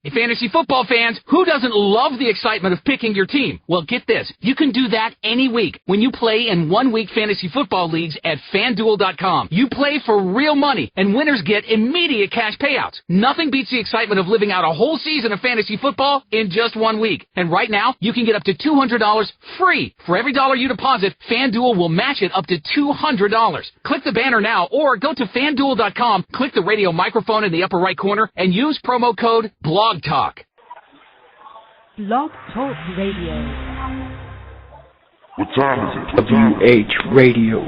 Hey, fantasy football fans, who doesn't love the excitement of picking your team? Well, get this. You can do that any week when you play in one-week fantasy football leagues at FanDuel.com. You play for real money, and winners get immediate cash payouts. Nothing beats the excitement of living out a whole season of fantasy football in just 1 week. And right now, you can get up to $200 free. For every dollar you deposit, FanDuel will match it up to $200. Click the banner now or go to FanDuel.com, click the radio microphone in the upper right corner, and use promo code BLOGTALK. Blog Talk Radio. What time is it? WH Radio.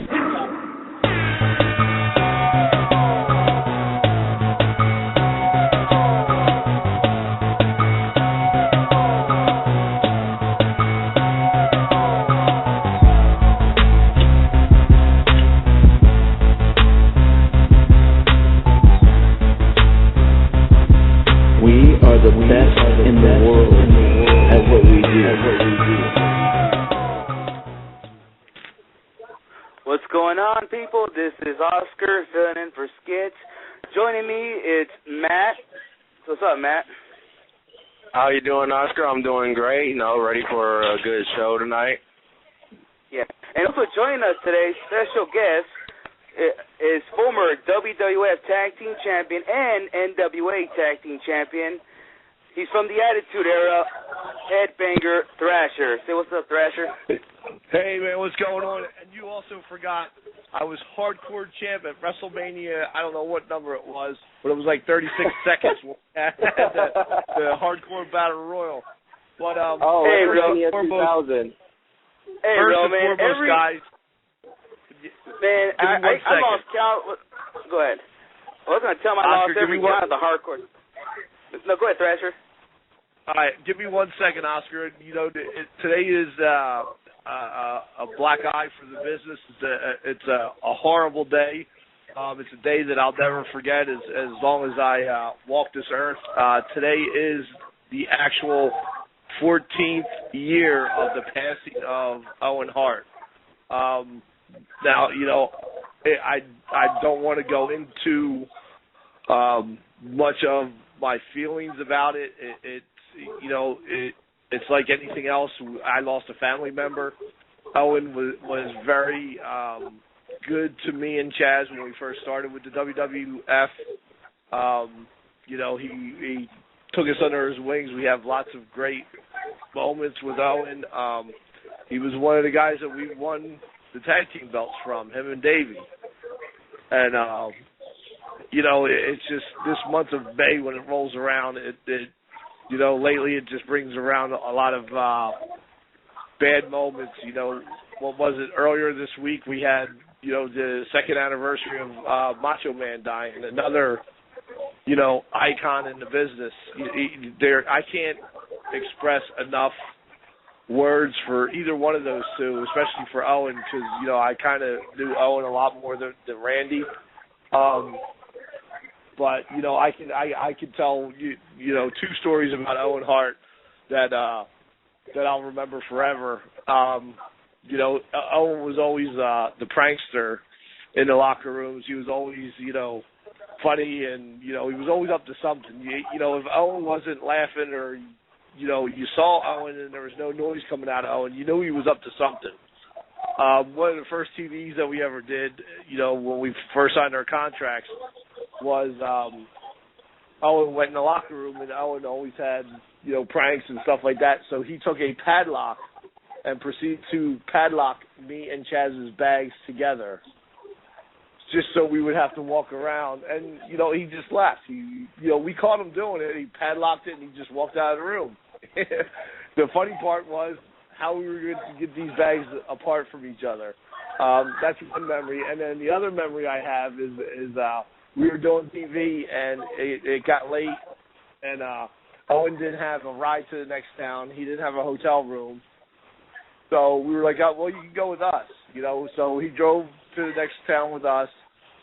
The best in the world at what we do. What's going on, people? This is Oscar filling in for Skitch. Joining me, it's Matt. What's up, Matt? How you doing, Oscar? I'm doing great. Ready for a good show tonight. Yeah. And also joining us today, special guest, is former WWF Tag Team Champion and NWA Tag Team Champion. He's from the Attitude Era, Headbanger Thrasher. Say what's up, Thrasher. Hey, man, what's going on? And you also forgot I was hardcore champ at WrestleMania. I don't know what number it was, but it was like 36 seconds at the hardcore battle royal. But hey, WrestleMania 2000. Hey, first bro, and man, foremost, guys. Man, I lost count. Go ahead. I was gonna tell my lost every count of the hardcore. No, go ahead, Thrasher. All right, give me 1 second, Oscar. Today is a black eye for the business. It's a horrible day. It's a day that I'll never forget as long as I walk this earth. Today is the actual 14th year of the passing of Owen Hart. Now, I don't want to go into much of my feelings about it. It's like anything else. I lost a family member. Owen was very good to me and Chaz when we first started with the WWF. He took us under his wings. We have lots of great moments with Owen. He was one of the guys that we won the tag team belts from, him and Davey. And it's just this month of May when it rolls around, lately it just brings around a lot of bad moments. What was it? Earlier this week we had, the second anniversary of Macho Man dying, another, icon in the business. I can't express enough words for either one of those two, especially for Owen, because, I kind of knew Owen a lot more than Randy. But I can tell two stories about Owen Hart that I'll remember forever. Owen was always the prankster in the locker rooms. He was always funny, and he was always up to something. If Owen wasn't laughing, or you saw Owen and there was no noise coming out of Owen, you knew he was up to something. One of the first TVs that we ever did, when we first signed our contracts, was Owen went in the locker room, and Owen always had, pranks and stuff like that. So he took a padlock and proceeded to padlock me and Chaz's bags together, just so we would have to walk around. And, he just left. We caught him doing it. He padlocked it, and he just walked out of the room. The funny part was how we were going to get these bags apart from each other. That's one memory. And then the other memory I have is we were doing TV, and it got late, and Owen didn't have a ride to the next town. He didn't have a hotel room. So we were like, oh, well, you can go with us, So he drove to the next town with us.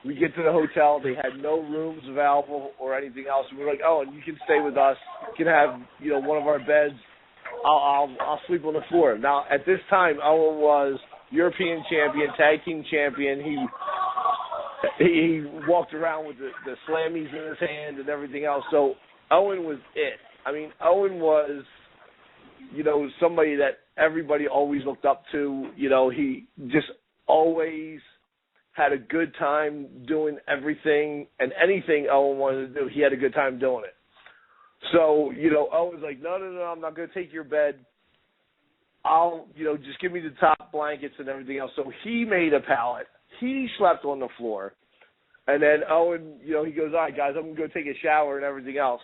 We get to the hotel. They had no rooms available or anything else. We were like, oh, and you can stay with us. You can have, one of our beds. I'll sleep on the floor. Now, at this time, Owen was European champion, tag team champion. He walked around with the slammies in his hand and everything else. So Owen was it. I mean, Owen was, somebody that everybody always looked up to. He just always had a good time doing everything and anything Owen wanted to do. He had a good time doing it. So, Owen's like, no, I'm not going to take your bed. I'll, just give me the top blankets and everything else. So he made a pallet. He slept on the floor. And then Owen, he goes, all right, guys, I'm going to go take a shower and everything else.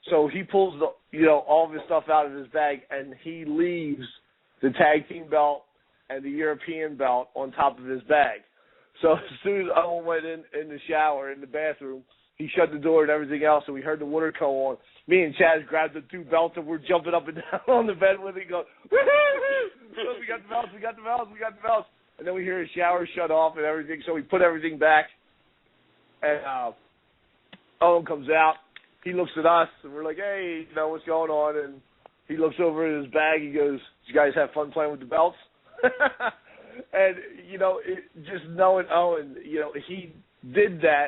So he pulls all of his stuff out of his bag, and he leaves the tag team belt and the European belt on top of his bag. So as soon as Owen went in the shower, in the bathroom, he shut the door and everything else, and we heard the water go on. Me and Chaz grabbed the two belts, and we're jumping up and down on the bed with it, going, woo-hoo! We got the belts, we got the belts, we got the belts. And then we hear his shower shut off and everything, so we put everything back. And Owen comes out. He looks at us, and we're like, hey, what's going on? And he looks over at his bag. He goes, did you guys have fun playing with the belts? And, just knowing Owen, he did that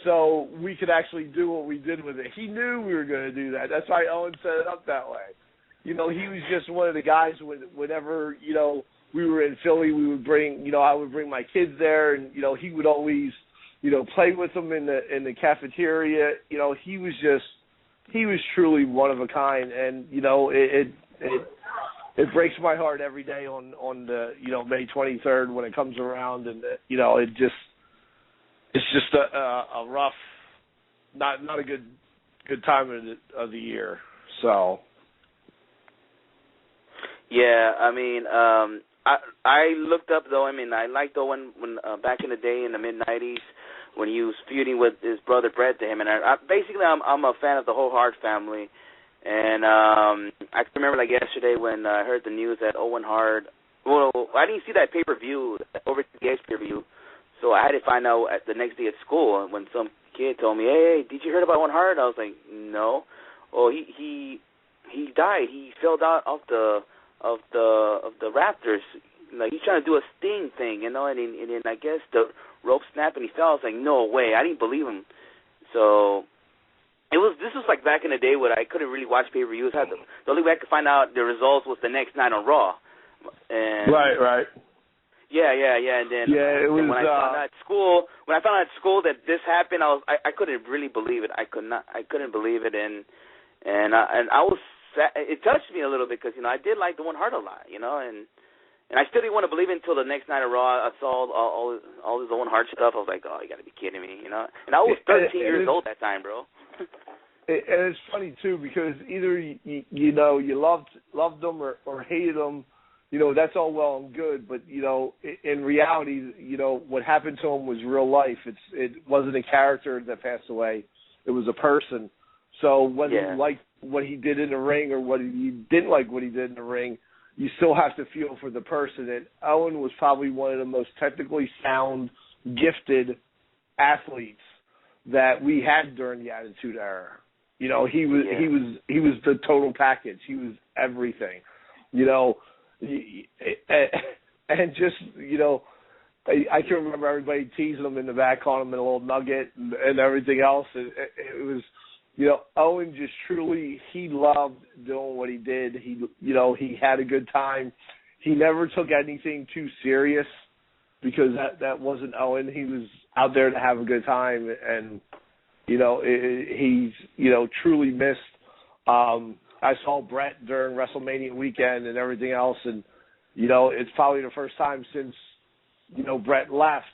so we could actually do what we did with it. He knew we were going to do that. That's why Owen set it up that way. He was just one of the guys whenever, we were in Philly, we would bring, I would bring my kids there, and, he would always, play with them in the cafeteria. He was truly one of a kind, and, it breaks my heart every day on the, May 23rd when it comes around, and, it's just a rough, not a good time of the year. So. Yeah, I mean, I looked up though. I mean, I liked Owen when back in the day in the mid-90s when he was feuding with his brother Bret to him, and I'm a fan of the whole Hart family. And I can remember like yesterday when I heard the news that Owen Hart. Well, I didn't see that pay-per-view over the pay-per-view. So I had to find out the next day at school when some kid told me, "Hey, did you hear about Owen Hart?" I was like, "No." Oh, he died. He fell out of the rafters. Like he's trying to do a Sting thing, and then I guess the rope snapped and he fell. I was like, "No way!" I didn't believe him. So this was like back in the day when I couldn't really watch pay-per-views. The only way I could find out the results was the next night on Raw. And Right. Yeah, and then it was, when I found out at school that this happened, I couldn't really believe it. I couldn't believe it, and I was sad. It touched me a little bit because I did like the Owen Hart a lot, and I still didn't want to believe it until the next night of Raw. I saw all this Owen Hart stuff. I was like, oh, you got to be kidding me, And I was 13 years old that time, bro. And it's funny too because either you loved them or hated them. That's all well and good, but, in reality, what happened to him was real life. It wasn't a character that passed away. It was a person. So whether you liked what he did in the ring or whether you didn't like what he did in the ring, you still have to feel for the person. And Owen was probably one of the most technically sound, gifted athletes that we had during the Attitude Era. He was the total package. He was everything. And just, I can remember everybody teasing him in the back, calling him a little nugget and everything else. It was, Owen just truly, he loved doing what he did. He had a good time. He never took anything too serious because that wasn't Owen. He was out there to have a good time. And, he's, truly missed. I saw Bret during WrestleMania weekend and everything else, and, it's probably the first time since, Bret left,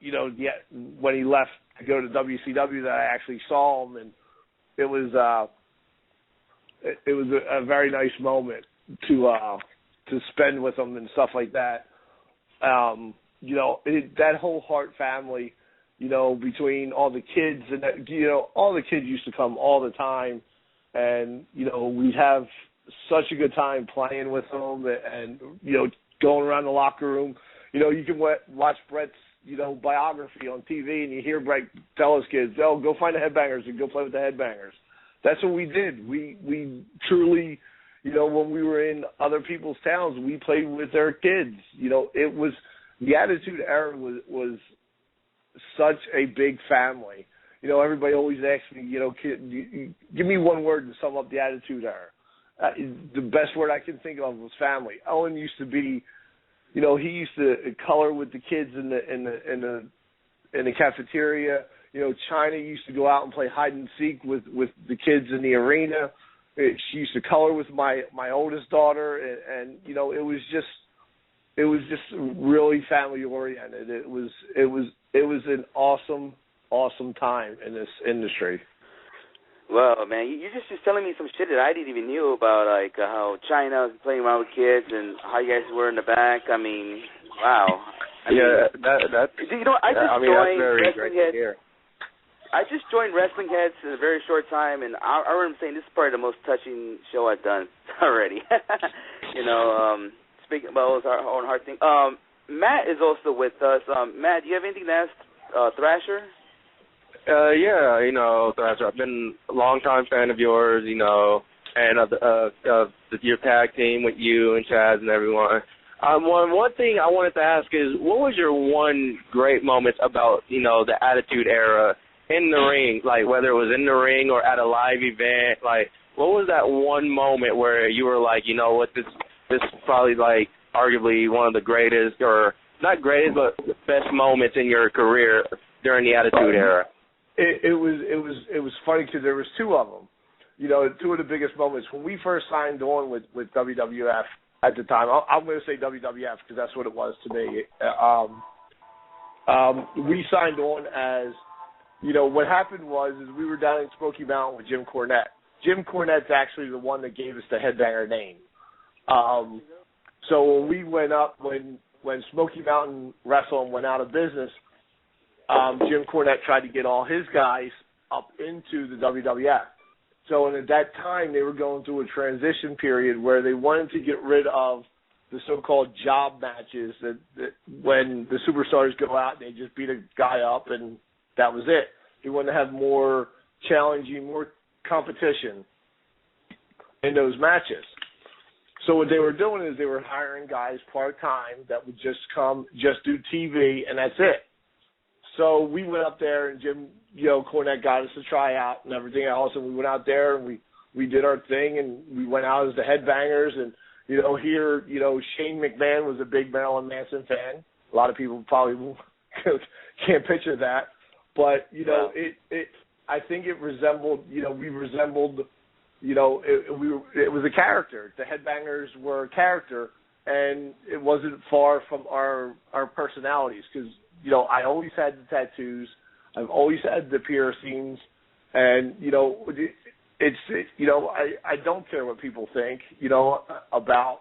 when he left to go to WCW that I actually saw him, and it was a very nice moment to spend with him and stuff like that. That whole Hart family, between all the kids and that, all the kids used to come all the time. And, we'd have such a good time playing with them and going around the locker room. You can watch Bret's, biography on TV and you hear Bret tell his kids, oh, go find the Headbangers and go play with the Headbangers. That's what we did. We truly, when we were in other people's towns, we played with their kids. It was, the Attitude Era was such a big family. everybody always asks me, give me one word to sum up the Attitude Era. The best word I can think of was family. Owen used to be, he used to color with the kids in the cafeteria. China used to go out and play hide and seek with the kids in the arena. She used to color with my oldest daughter, and it was just really family oriented. It was an awesome time in this industry. Well, man, you're just telling me some shit that I didn't even knew about, like how China was playing around with kids and how you guys were in the back. I mean, wow. That's joined very WrestlingHeads. great to hear. I just joined WrestlingHeads in a very short time, and I remember saying this is probably the most touching show I've done already. Speaking about our own heart thing. Matt is also with us. Matt, do you have anything to ask Thrasher? Thrasher, I've been a long-time fan of yours, and of your tag team with you and Chaz and everyone. One thing I wanted to ask is, what was your one great moment about, the Attitude Era in the ring, like whether it was in the ring or at a live event? Like, what was that one moment where you were like, this is probably like arguably one of the greatest, or not greatest, but best moments in your career during the Attitude Era? It was funny because there was two of them. Two of the biggest moments when we first signed on with WWF at the time. I'm going to say WWF because that's what it was to me. We signed on as, what happened was is we were down in Smoky Mountain with Jim Cornette. Jim Cornette's actually the one that gave us the Headbanger name. So when we went up, when Smoky Mountain Wrestling went out of business, Jim Cornette tried to get all his guys up into the WWF. So at that time, they were going through a transition period where they wanted to get rid of the so-called job matches that when the superstars go out, they just beat a guy up and that was it. They wanted to have more challenging, more competition in those matches. So what they were doing is they were hiring guys part-time that would just do TV, and that's it. So we went up there, and Jim, Cornette got us to try out and everything else, and we went out there, and we did our thing, and we went out as the Headbangers, and, here, Shane McMahon was a big Marilyn Manson fan. A lot of people probably can't picture that. But, I think it resembled, we resembled, it was a character. The Headbangers were a character, and it wasn't far from our personalities because, I always had the tattoos. I've always had the piercings, and I don't care what people think, about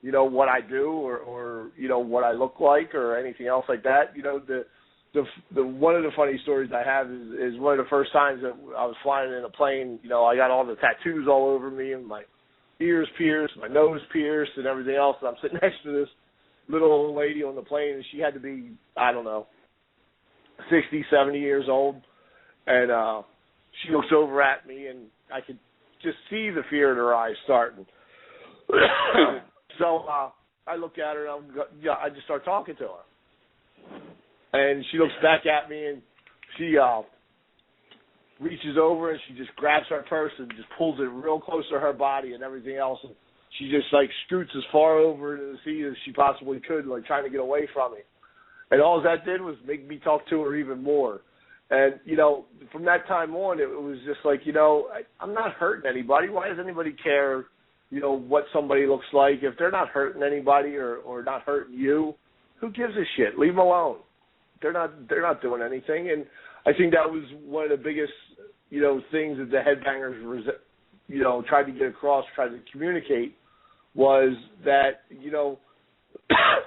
what I do or what I look like or anything else like that. The one of the funny stories I have is one of the first times that I was flying in a plane. I got all the tattoos all over me and my ears pierced, my nose pierced, and everything else. And I'm sitting next to this little old lady on the plane, and she had to be, 60, 70 years old. And she looks over at me, and I could just see the fear in her eyes starting. So I look at her, and I just start talking to her. And she looks back at me, and she reaches over, and she just grabs her purse and just pulls it real close to her body and everything else. And she just, scoots as far over to the seat as she possibly could, trying to get away from me. And all that did was make me talk to her even more. And, from that time on, it was just I'm not hurting anybody. Why does anybody care, what somebody looks like? If they're not hurting anybody or not hurting you, who gives a shit? Leave them alone. They're not doing anything. And I think that was one of the biggest, things that the Headbangers, tried to get across, tried to communicate, was that,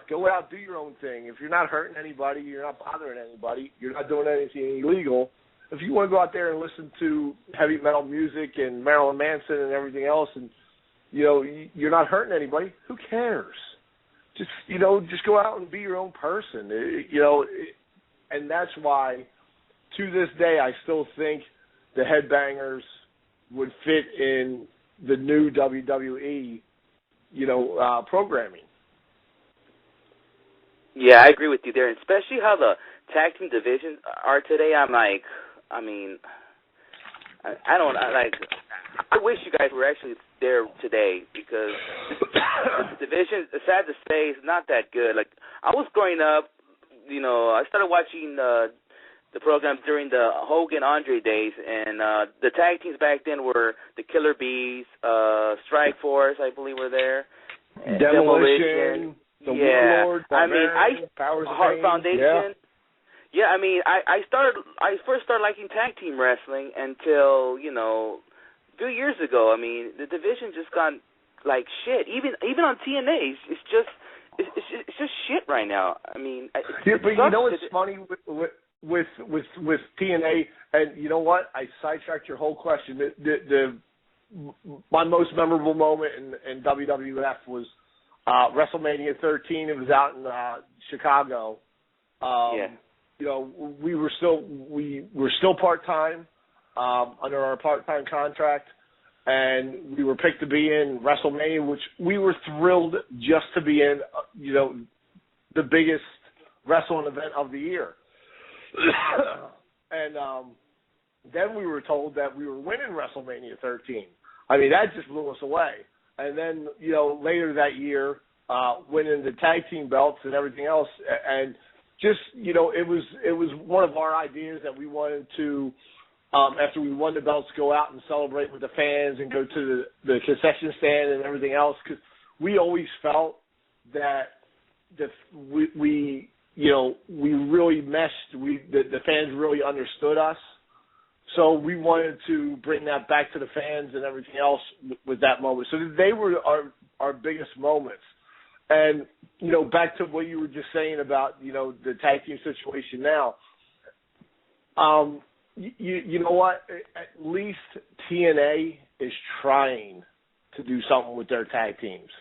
go out, do your own thing. If you're not hurting anybody, you're not bothering anybody, you're not doing anything illegal. If you want to go out there and listen to heavy metal music and Marilyn Manson and everything else, and you're not hurting anybody, who cares? Just go out and be your own person. And that's why, to this day, I still think the Headbangers would fit in the new WWE, programming. Yeah, I agree with you there, and especially how the tag team divisions are today. I'm like, I mean, I wish you guys were actually there today because the division, it's sad to say, is not that good. Like, I was growing up, I started watching the program during the Hogan-Andre days, and the tag teams back then were the Killer Bees, Strike Force, I believe, were there. Demolition. The Warlord, Powers of Heart Foundation. Yeah, I mean, I first started liking tag team wrestling until, a few years ago. I mean, the division just gone like shit. Even on TNA, it's just shit right now. I mean, but you know what's funny with TNA, and you know what? I sidetracked your whole question. My most memorable moment in WWF was WrestleMania 13. It was out in Chicago. We were still part-time under our part-time contract, and we were picked to be in WrestleMania, which we were thrilled just to be in, the biggest wrestling event of the year. And then we were told that we were winning WrestleMania 13. I mean, that just blew us away. And then, later that year, winning the tag team belts and everything else, and just, it was one of our ideas that we wanted to, after we won the belts, go out and celebrate with the fans and go to the concession stand and everything else, because we always felt that we really meshed. The fans really understood us. So we wanted to bring that back to the fans and everything else with that moment. So they were our biggest moments. And, back to what you were just saying about, the tag team situation now, you know what? At least TNA is trying to do something with their tag teams.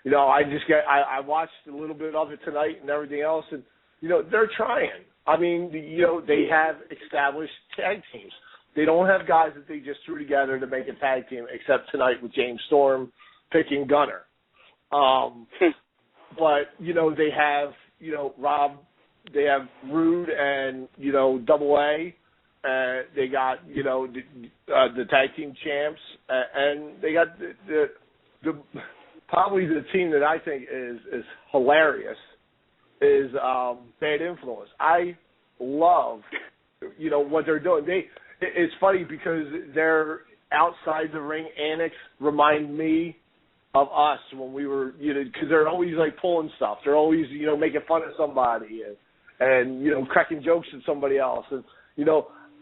I watched a little bit of it tonight and everything else, and, they're trying. I mean, they have established tag teams. They don't have guys that they just threw together to make a tag team, except tonight with James Storm picking Gunner. But, they have, Rob, they have Rude and, Double A. They got, the tag team champs. And they got the probably the team that I think is hilarious is Bad Influence. I love, what they're doing. It's funny because their outside the ring antics remind me of us when we were, because they're always like pulling stuff. They're always, making fun of somebody and cracking jokes at somebody else. And,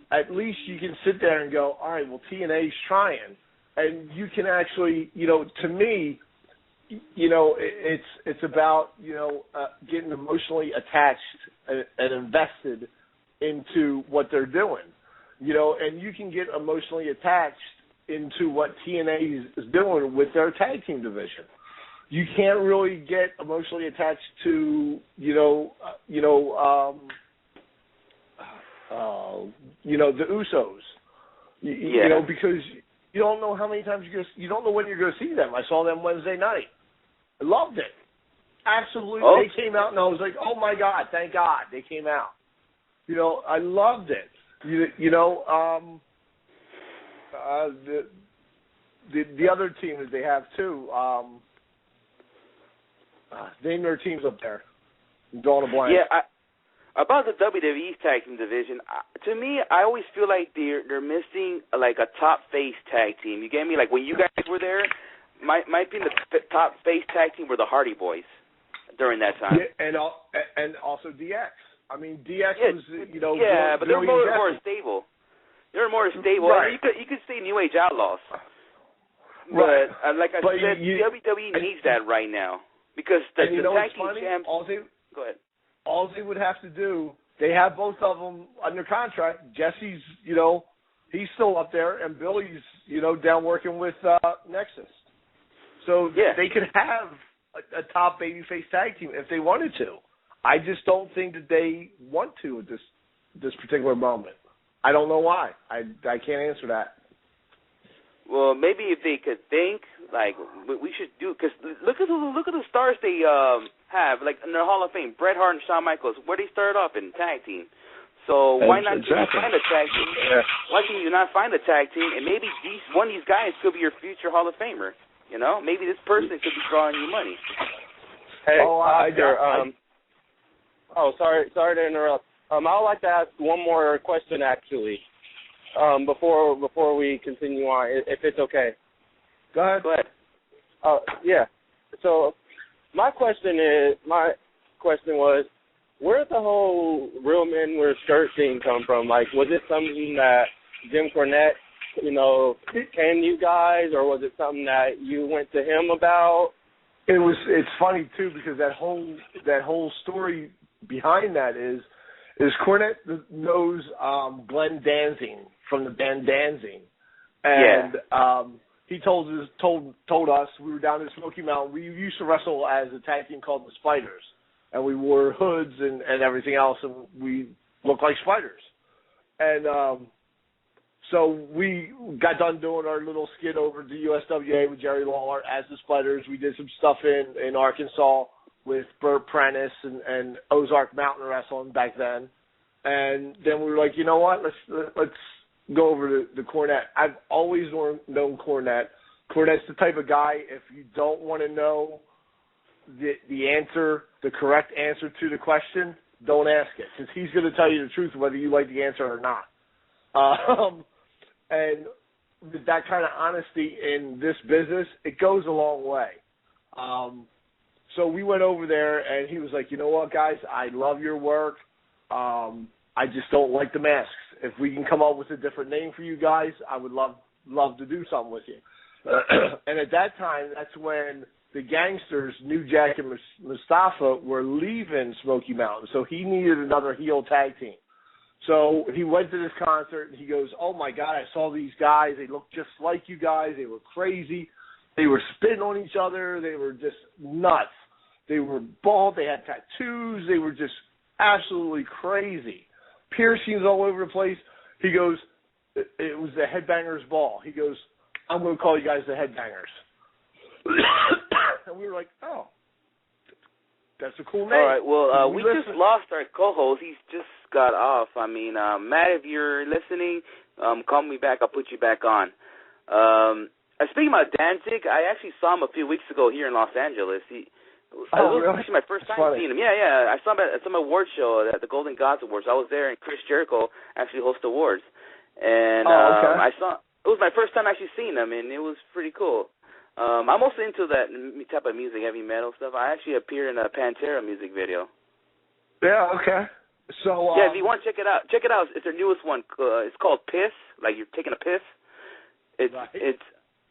at least you can sit there and go, all right, well, TNA's trying. And you can actually, to me, it's about, getting emotionally attached and invested into what they're doing. And you can get emotionally attached into what TNA is doing with their tag team division. You can't really get emotionally attached to, the Usos. Because you don't know how many times you don't know when you're going to see them. I saw them Wednesday night. I loved it. Absolutely. Oh. They came out and I was like, oh my God, thank God they came out. I loved it. The other team that they have too, name their teams up there. I'm drawing a blank. Yeah, about the WWE's tag team division, to me, I always feel like they're missing like a top face tag team. You get me? Like when you guys were there, might be the top face tag team were the Hardy Boys during that time. Yeah, and also DX. I mean, DX was, yeah, but they're more stable. They're more stable. Right. You could say New Age Outlaws. Right. But like I said, WWE needs that right now because the tag team champs. Go ahead. All they would have to do, they have both of them under contract. Jesse's, he's still up there, and Billy's, down working with Nexus. So they could have a top babyface tag team if they wanted to. I just don't think that they want to at this particular moment. I don't know why. I can't answer that. Well, maybe if they could think, like, we should do, because look at the stars they have, like, in their Hall of Fame, Bret Hart and Shawn Michaels, where they started off in tag team. So why not exactly. find a tag team? Yeah. Why can you not find a tag team? And maybe one of these guys could be your future Hall of Famer. You know, maybe this person could be drawing you money. Hey, I sorry to interrupt. I would like to ask one more question, actually, before we continue on, if it's okay. Go ahead. Go ahead. Yeah. So my question was, where did the whole real men wear skirt thing come from? Like, was it something that Jim Cornette, came to you guys, or was it something that you went to him about? It's funny too, because that whole story behind that is Cornette knows Glenn Danzig from the band Danzig, and he told us, we were down in Smoky Mountain. We used to wrestle as a tag team called the Spiders, and we wore hoods and everything else, and we looked like spiders. And so we got done doing our little skit over to USWA with Jerry Lawler as the Spiders. We did some stuff in Arkansas with Burt Prentice and Ozark Mountain Wrestling back then. And then we were like, you know what, let's go over to the Cornette. I've always known Cornette. Cornette's the type of guy, if you don't want to know the answer, the correct answer to the question, don't ask it, because he's going to tell you the truth whether you like the answer or not. And with that kind of honesty in this business, it goes a long way. So we went over there, and he was like, you know what, guys, I love your work. I just don't like the masks. If we can come up with a different name for you guys, I would love to do something with you. And at that time, that's when the Gangsters, New Jack and Mustafa, were leaving Smoky Mountain. So he needed another heel tag team. So he went to this concert, and he goes, oh, my God, I saw these guys. They looked just like you guys. They were crazy. They were spitting on each other. They were just nuts. They were bald. They had tattoos. They were just absolutely crazy. Piercings all over the place. He goes, it was the Headbangers Ball. He goes, I'm going to call you guys the Headbangers. And we were like, oh, that's a cool name. All right, well, we just lost our co-host. He's just got off. I mean, Matt, if you're listening, call me back. I'll put you back on. Speaking about Danzig, I actually saw him a few weeks ago here in Los Angeles. It was really? actually my first time seeing him. Yeah. I saw him at some award show at the Golden Gods Awards. I was there, and Chris Jericho actually hosted awards. And okay. it was my first time actually seeing him, and it was pretty cool. I'm also into that type of music, heavy metal stuff. I actually appeared in a Pantera music video. Yeah, okay. So yeah, if you want, check it out. Check it out. It's their newest one. It's called Piss, like you're taking a piss.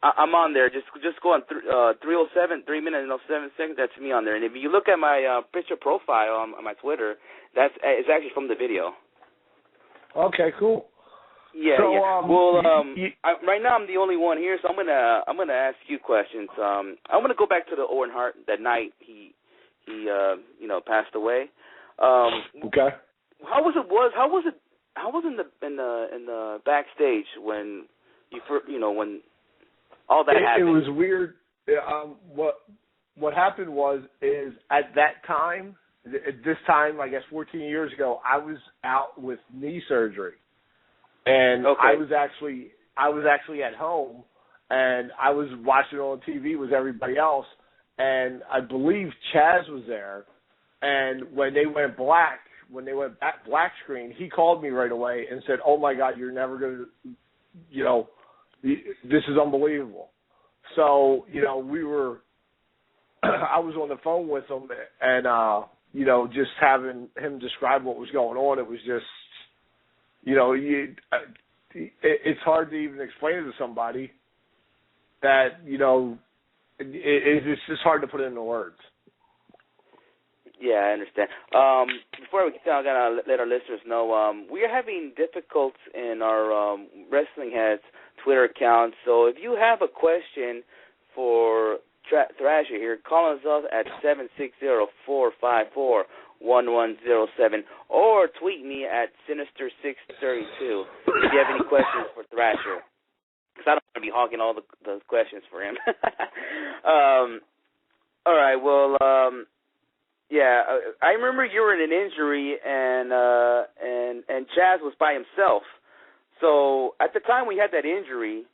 I'm on there. Just go on 3:07, 3 minutes and 07 seconds. That's me on there. And if you look at my picture profile on my Twitter, it's actually from the video. Okay, cool. Yeah, so, yeah. Well, right now I'm the only one here, so I'm gonna ask you questions. I'm gonna go back to the Owen Hart that night he passed away. Okay. How was in the backstage when when all that happened? It was weird. What happened is at that time, at this time, I guess 14 years ago, I was out with knee surgery. And okay. I was actually at home, and I was watching on TV with everybody else, and I believe Chaz was there. And when they went black screen, he called me right away and said, "Oh my God, you're never going to, this is unbelievable." So we were, I was on the phone with him, and just having him describe what was going on, it was just. It's hard to even explain it to somebody that, it's just hard to put it into words. Yeah, I understand. Before we get down, I got to let our listeners know, we are having difficulties in our WrestlingHeads Twitter account. So if you have a question for Thrasher here, call us up at 760-454-1107 or tweet me at Sinister632 if you have any questions for Thrasher, because I don't want to be hogging all the questions for him. All right, well, Yeah, I remember you were in an injury, and Chaz was by himself. So at the time we had that injury,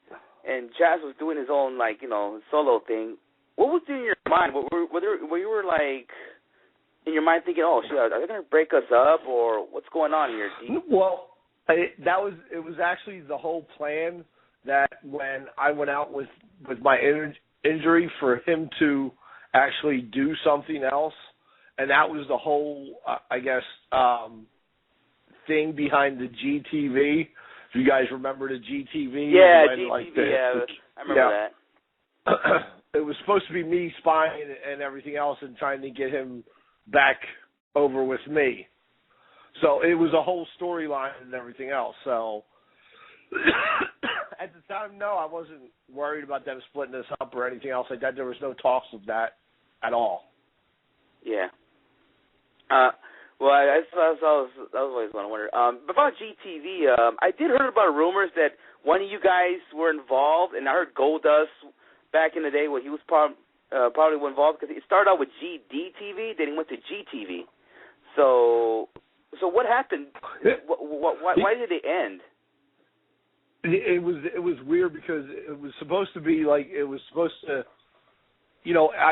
and Chaz was doing his own solo thing. What was in your mind? Were you like in your mind thinking, "Oh shit, are they gonna break us up, or what's going on here?" Well, it was actually the whole plan that when I went out with my injury for him to actually do something else, and that was the whole thing behind the GTV. If you guys remember the GTV, yeah, GTV, I remember that. It was supposed to be me spying and everything else and trying to get him back over with me. So it was a whole storyline and everything else. So at the time, no, I wasn't worried about them splitting us up or anything else like that. There was no talks of that at all. Yeah. Well, I was always wondering. About GTV, I did hear about rumors that one of you guys were involved, and I heard Goldust back in the day when he was probably involved, because it started out with GDTV, then he went to GTV. So what happened? Why did it end? It was weird because it was supposed to be I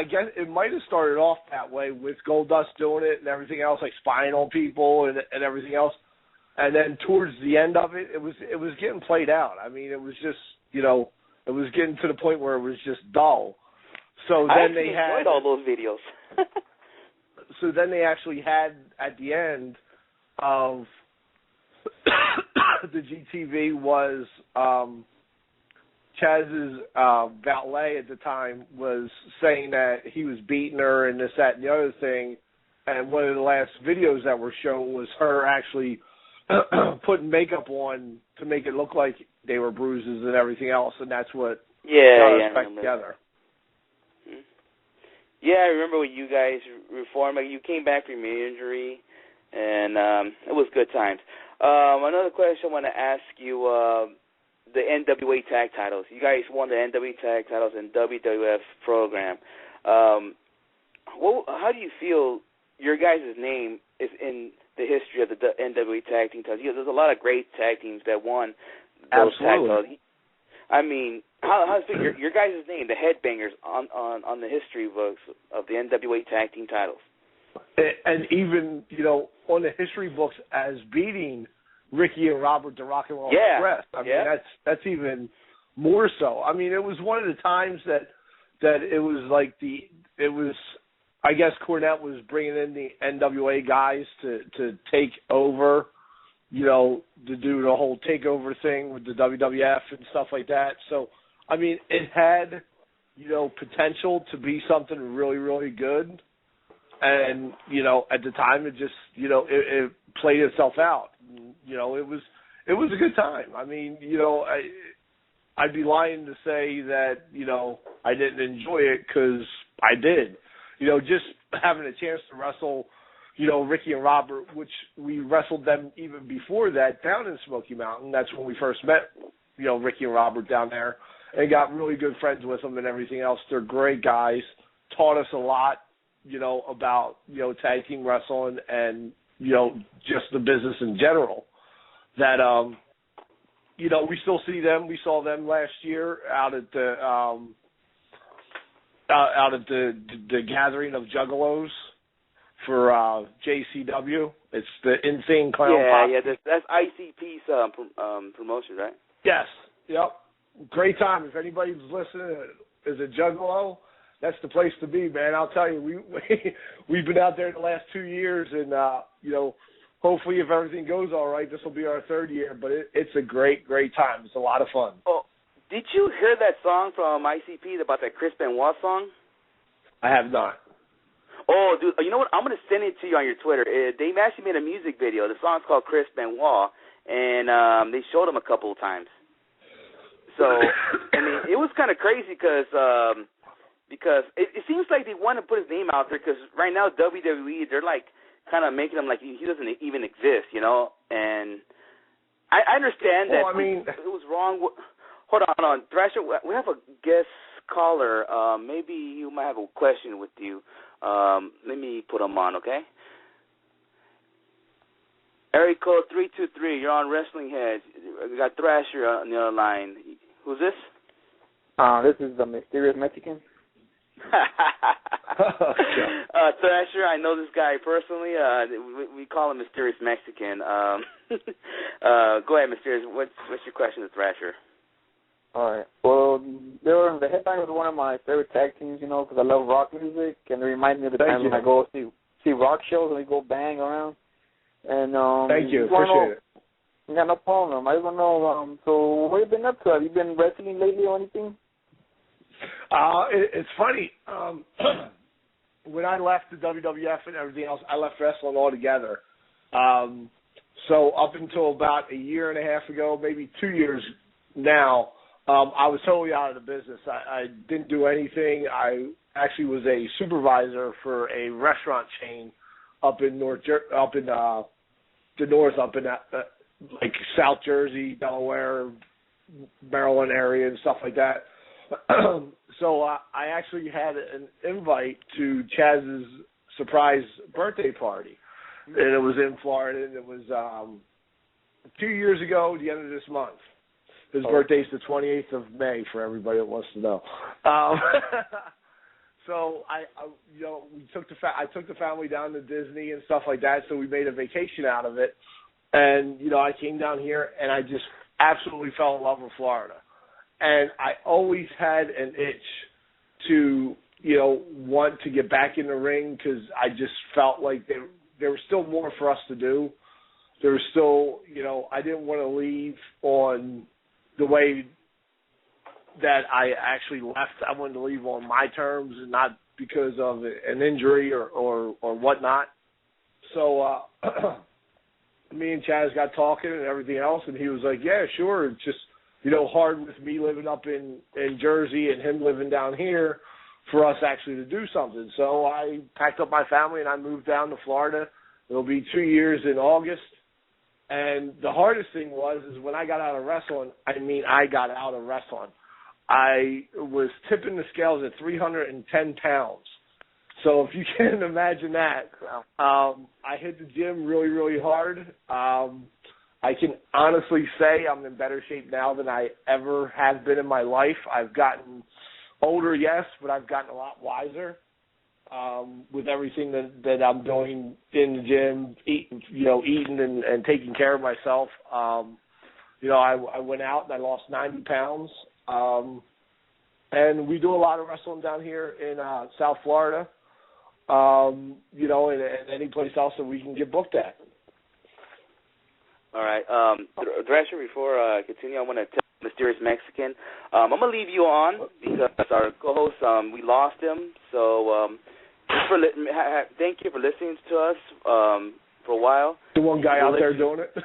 guess it might have started off that way with Goldust doing it and everything else, like spying on people and everything else. And then towards the end of it, it was getting played out. I mean, it was just, it was getting to the point where it was just dull. So then they had enjoyed all those videos. So then they actually had at the end of the GTV was Chaz's valet at the time was saying that he was beating her and this, that, and the other thing. And one of the last videos that were shown was her actually putting makeup on to make it look like they were bruises and everything else. And that's what got us back together. Yeah, I remember when you guys reformed. You came back from your injury, and it was good times. Another question I want to ask you, the NWA tag titles. You guys won the NWA tag titles in WWF program. How do you feel your guys' name is in the history of the NWA tag team titles? There's a lot of great tag teams that won those tag titles. I mean, how's your guys' name, the Headbangers, on the history books of the NWA tag team titles? And even, on the history books as beating Ricky and Robert, the Rock and Roll Express. I mean, that's even more so. I mean, it was one of the times that it was like I guess Cornette was bringing in the NWA guys to take over, to do the whole takeover thing with the WWF and stuff like that. So, I mean, it had, potential to be something really, really good. And, at the time it just, it played itself out. It was a good time. I mean, I'd be lying to say that, I didn't enjoy it, because I did. Just having a chance to wrestle, Ricky and Robert, which we wrestled them even before that down in Smoky Mountain. That's when we first met, Ricky and Robert down there, and got really good friends with them and everything else. They're great guys, taught us a lot, about, tag team wrestling and, just the business in general. That, we still see them. We saw them last year out at the gathering of Juggalos for JCW. It's the Insane Clown Pop. Yeah, that's ICP's promotion, right? Yes. Yep. Great time. If anybody's listening is a Juggalo, that's the place to be, man. I'll tell you, we've been out there the last 2 years, and hopefully, if everything goes all right, this will be our third year. But it's a great, great time. It's a lot of fun. Oh, did you hear that song from ICP about that Chris Benoit song? I have not. Oh, dude, you know what? I'm going to send it to you on your Twitter. They actually made a music video. The song's called Chris Benoit, and they showed him a couple of times. So, I mean, it was kind of crazy because it seems like they want to put his name out there, because right now WWE, they're like kind of making him like he doesn't even exist, and I understand that it was wrong. Hold on, Thrasher, we have a guest caller. Maybe you might have a question with you. Let me put him on, okay? Area code 323. You're on WrestlingHeads. We got Thrasher on the other line. Who's this? This is the mysterious Mexican. Thrasher, I know this guy personally. We call him Mysterious Mexican. Go ahead, Mysterious. What's your question to Thrasher? All right. Well, the Headbangers are one of my favorite tag teams, because I love rock music, and they remind me of the time when I go see rock shows and we go bang around. And thank you. Appreciate it. Yeah, no problem. I just want to know, so what have you been up to? Have you been wrestling lately or anything? It's funny. When I left the WWF and everything else, I left wrestling altogether. So up until about a year and a half ago, maybe 2 years now, I was totally out of the business. I didn't do anything. I actually was a supervisor for a restaurant chain up in like South Jersey, Delaware, Maryland area and stuff like that. So I actually had an invite to Chaz's surprise birthday party, and it was in Florida, and it was 2 years ago, the end of this month. His birthday's the 28th of May, for everybody that wants to know. So I took the family down to Disney and stuff like that. So we made a vacation out of it, and I came down here and I just absolutely fell in love with Florida. And I always had an itch to, want to get back in the ring because I just felt like there was still more for us to do. There was still, I didn't want to leave on the way that I actually left. I wanted to leave on my terms and not because of an injury or whatnot. So me and Chaz got talking and everything else, and he was like, yeah, sure. It's just, hard with me living up in Jersey and him living down here for us actually to do something. So I packed up my family and I moved down to Florida. It'll be 2 years in August. And the hardest thing is when I got out of wrestling, I was tipping the scales at 310 pounds. So if you can imagine that, I hit the gym really, really hard. I can honestly say I'm in better shape now than I ever have been in my life. I've gotten older, yes, but I've gotten a lot wiser with everything that I'm doing in the gym, eating and taking care of myself. I went out and I lost 90 pounds. And we do a lot of wrestling down here in South Florida, and any place else that we can get booked at. All right. Thrasher, before I continue, I want to tell Mysterious Mexican, I'm going to leave you on because our co-host, we lost him. So thank you for listening to us for a while. The one guy out there doing it. Yeah,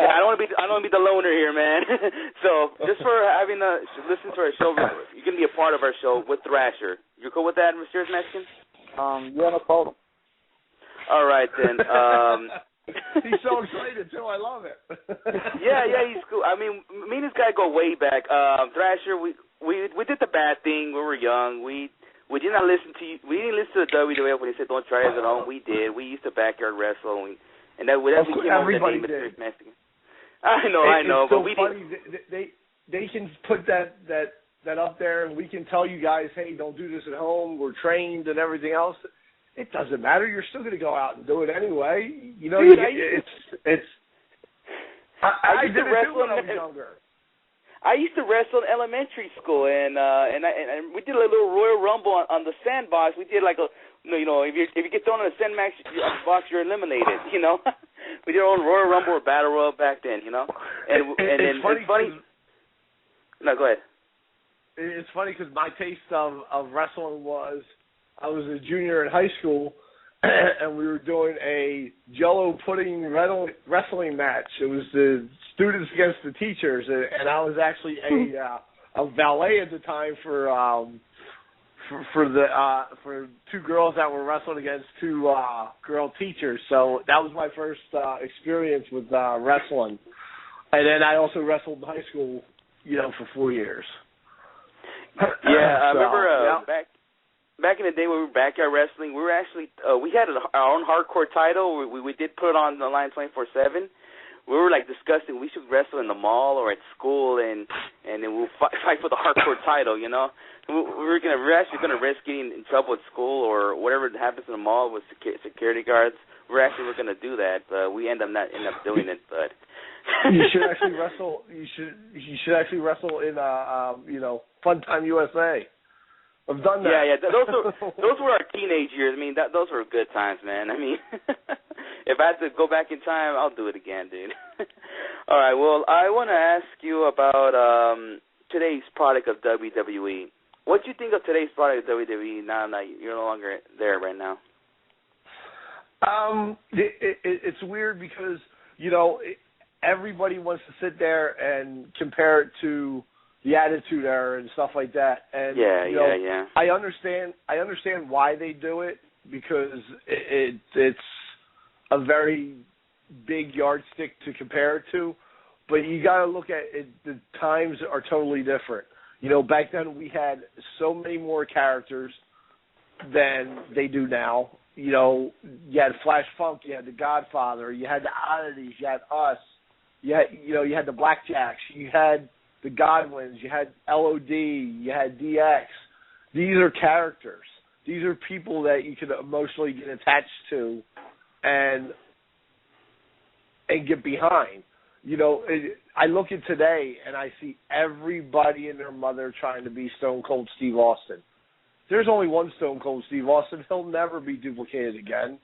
I don't want to be the loner here, man. So just for listen to our show, you can be a part of our show with Thrasher. You cool with that, Mysterious Mexican? Yeah, no problem. All right then. He's so excited too. I love it. yeah, he's cool. I mean, me and this guy go way back. Thrasher, we did the bad thing. We were young. We did not listen to you. We didn't listen to the WWF when they said don't try it at home. We did. We used to backyard wrestle, and that we came up with the name Mysterious Mexican. I know, but we didn't. They can put that up there, and we can tell you guys, hey, don't do this at home. We're trained and everything else. It doesn't matter. You're still going to go out and do it anyway. I did it too when I was younger. I used to wrestle in elementary school, and we did a little Royal Rumble on the sandbox. We did like if you get thrown in a sandbox, you're eliminated. We did our own Royal Rumble or Battle Royal back then. And it's funny. No, go ahead. It's funny because my taste of wrestling was I was a junior in high school, and we were doing a Jell-O pudding wrestling match. It was the students against the teachers, and I was actually a valet at the time for two girls that were wrestling against two girl teachers. So that was my first experience with wrestling. And then I also wrestled in high school, for 4 years. Yeah, I remember back in the day when we were backyard wrestling, we were actually we had our own hardcore title. We did put it on the line 24/7. We were like discussing we should wrestle in the mall or at school, and then we'll fight for the hardcore title. You know, we're actually gonna risk getting in trouble at school or whatever happens in the mall with security guards. We're gonna do that, but we end up doing it. But you should actually wrestle. You should actually wrestle in Fun Time USA. I've done that. Yeah. Those were our teenage years. I mean, those were good times, man. I mean, if I had to go back in time, I'll do it again, dude. All right. Well, I want to ask you about today's product of WWE. What do you think of today's product of WWE now that you're no longer there right now? It's weird because everybody wants to sit there and compare it to the Attitude Era and stuff like that. And yeah. I understand why they do it because it's a very big yardstick to compare it to. But you got to look at it. The times are totally different. Back then we had so many more characters than they do now. You had Flash Funk, you had the Godfather, you had the Oddities, you had us, you had the Blackjacks, you had the Godwins, you had LOD, you had DX. These are characters. These are people that you can emotionally get attached to and get behind. I look at today and I see everybody and their mother trying to be Stone Cold Steve Austin. There's only one Stone Cold Steve Austin. He'll never be duplicated again.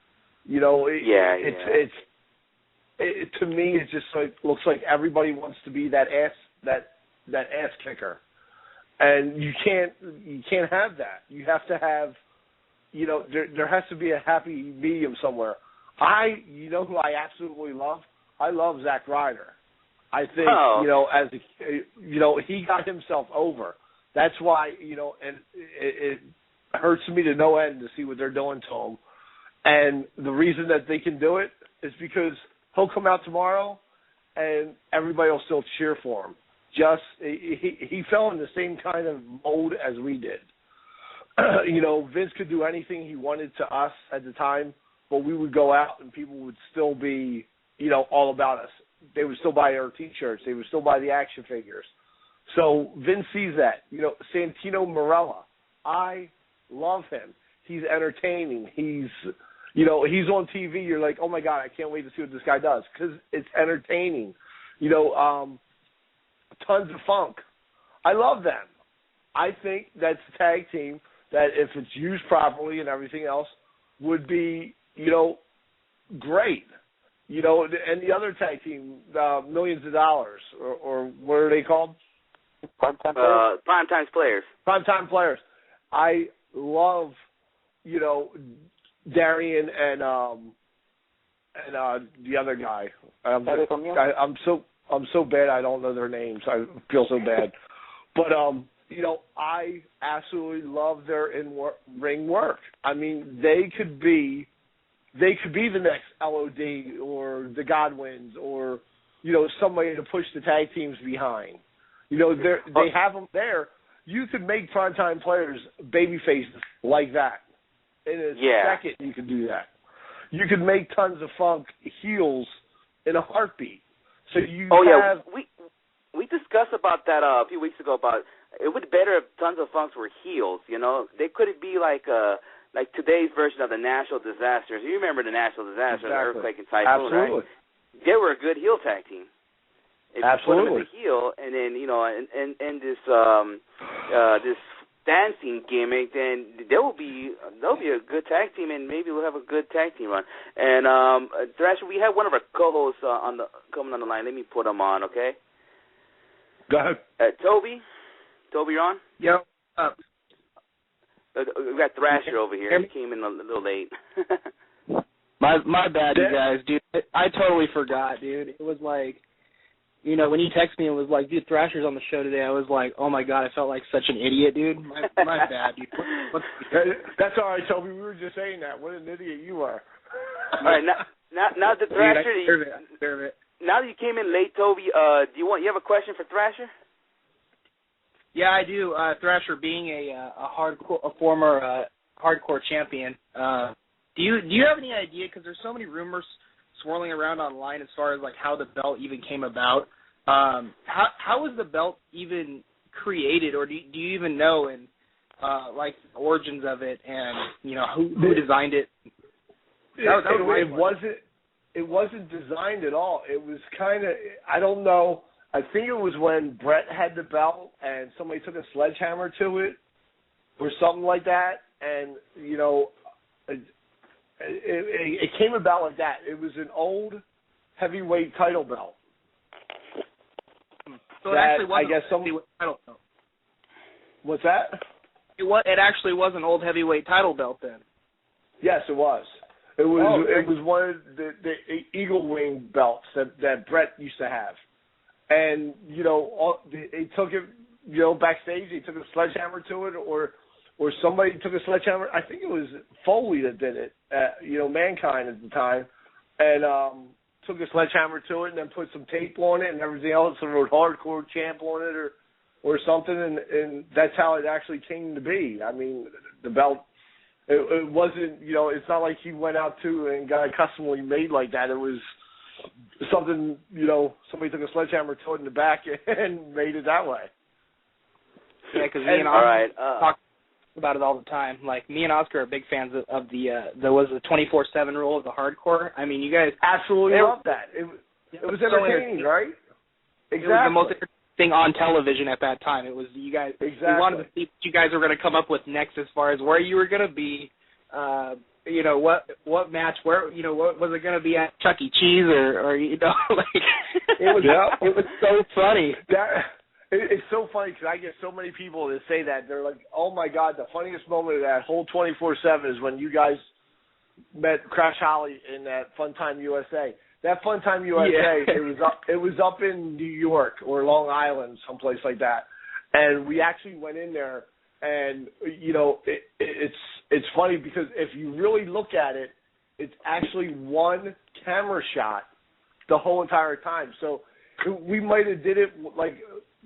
It's to me, it just looks like everybody wants to be that ass kicker, and you can't have that. You have to have, there has to be a happy medium somewhere. Who I absolutely love? I love Zack Ryder. I think he got himself over. That's why and it hurts me to no end to see what they're doing to him. And the reason that they can do it is because he'll come out tomorrow, and everybody will still cheer for him. He fell in the same kind of mold as we did. Vince could do anything he wanted to us at the time, but we would go out and people would still be, all about us. They would still buy our T-shirts. They would still buy the action figures. So Vince sees that. Santino Marella, I love him. He's entertaining. He's on TV. You're like, oh my God, I can't wait to see what this guy does because it's entertaining. Tons of Funk. I love them. I think that's a tag team that, if it's used properly and everything else, would be, great. And the other tag team, Millions of Dollars, or what are they called? Primetime Players. Primetime Players. I love, Darian and the other guy. I'm so bad I don't know their names. I feel so bad. But I absolutely love their in-ring work. I mean, they could be the next LOD or the Godwins or somebody to push the tag teams behind. They have them there. You could make Primetime Players baby faces like that. In a second, you could do that. You could make Tons of Funk heels in a heartbeat. So we discussed about that a few weeks ago. About it would be better if Tons of Funks were heels. They could be like today's version of the National Disasters. You remember the National Disasters, exactly. Earthquake and Typhoon, Absolutely. Right? They were a good heel tag team. If Absolutely. you put them in the heel, and then and this dancing gimmick, then they'll be a good tag team, and maybe we'll have a good tag team run. And Thrasher, we have one of our co-hosts coming on the line. Let me put him on, okay? Go ahead. Toby, you're on? Yep. We got Thrasher over here. He came in a little late. My bad, you guys, dude. I totally forgot, dude. It was like, when you text me, it was like, dude, Thrasher's on the show today. I was like, oh my God, I felt like such an idiot, dude. My bad, dude. That's all right, Toby. We were just saying that. What an idiot you are. All right, now that Thrasher, now that you came in late, Toby, do you have a question for Thrasher? Yeah, I do. Thrasher, being a former hardcore champion. Do you have any idea? Because there's so many rumors swirling around online as far as like how the belt even came about. How was the belt even created, or do you even know and like the origins of it, and who designed it? It wasn't designed at all. It was kind of, I don't know. I think it was when Brett had the belt and somebody took a sledgehammer to it or something like that, and it came about like that. It was an old heavyweight title belt. So it actually wasn't a heavyweight title belt. What's that? It actually was an old heavyweight title belt then. Yes, it was. It was one of the eagle wing belts that Brett used to have, and they took it backstage. They took a sledgehammer to it, or somebody took a sledgehammer. I think it was Foley that did it. Mankind at the time, and took a sledgehammer to it, and then put some tape on it and everything else, and wrote hardcore champ on it or something, and that's how it actually came to be. I mean, the belt. It wasn't, it's not like he went out to and got it customly made like that. It was something, somebody took a sledgehammer to it in the back and made it that way. Yeah, because me and Oscar talk about it all the time. Like, me and Oscar are big fans of there was the 24/7 rule of the hardcore. I mean, you guys absolutely love that. It was entertaining, right? Exactly. It was the most entertaining thing on television at that time. It was you guys. Exactly. We wanted to see what you guys were going to come up with next as far as where you were going to be. What match? Where what was it going to be at Chuck E. Cheese or like it was. Yeah. It was so funny. It's so funny because I get so many people that say that. They're like, "Oh my God, the funniest moment of that whole 24/7 is when you guys met Crash Holly in that Fun Time USA." That Fun Time USA, yeah. It was up in New York or Long Island, someplace like that, and we actually went in there, and it's funny because if you really look at it, it's actually one camera shot the whole entire time. So we might have did it like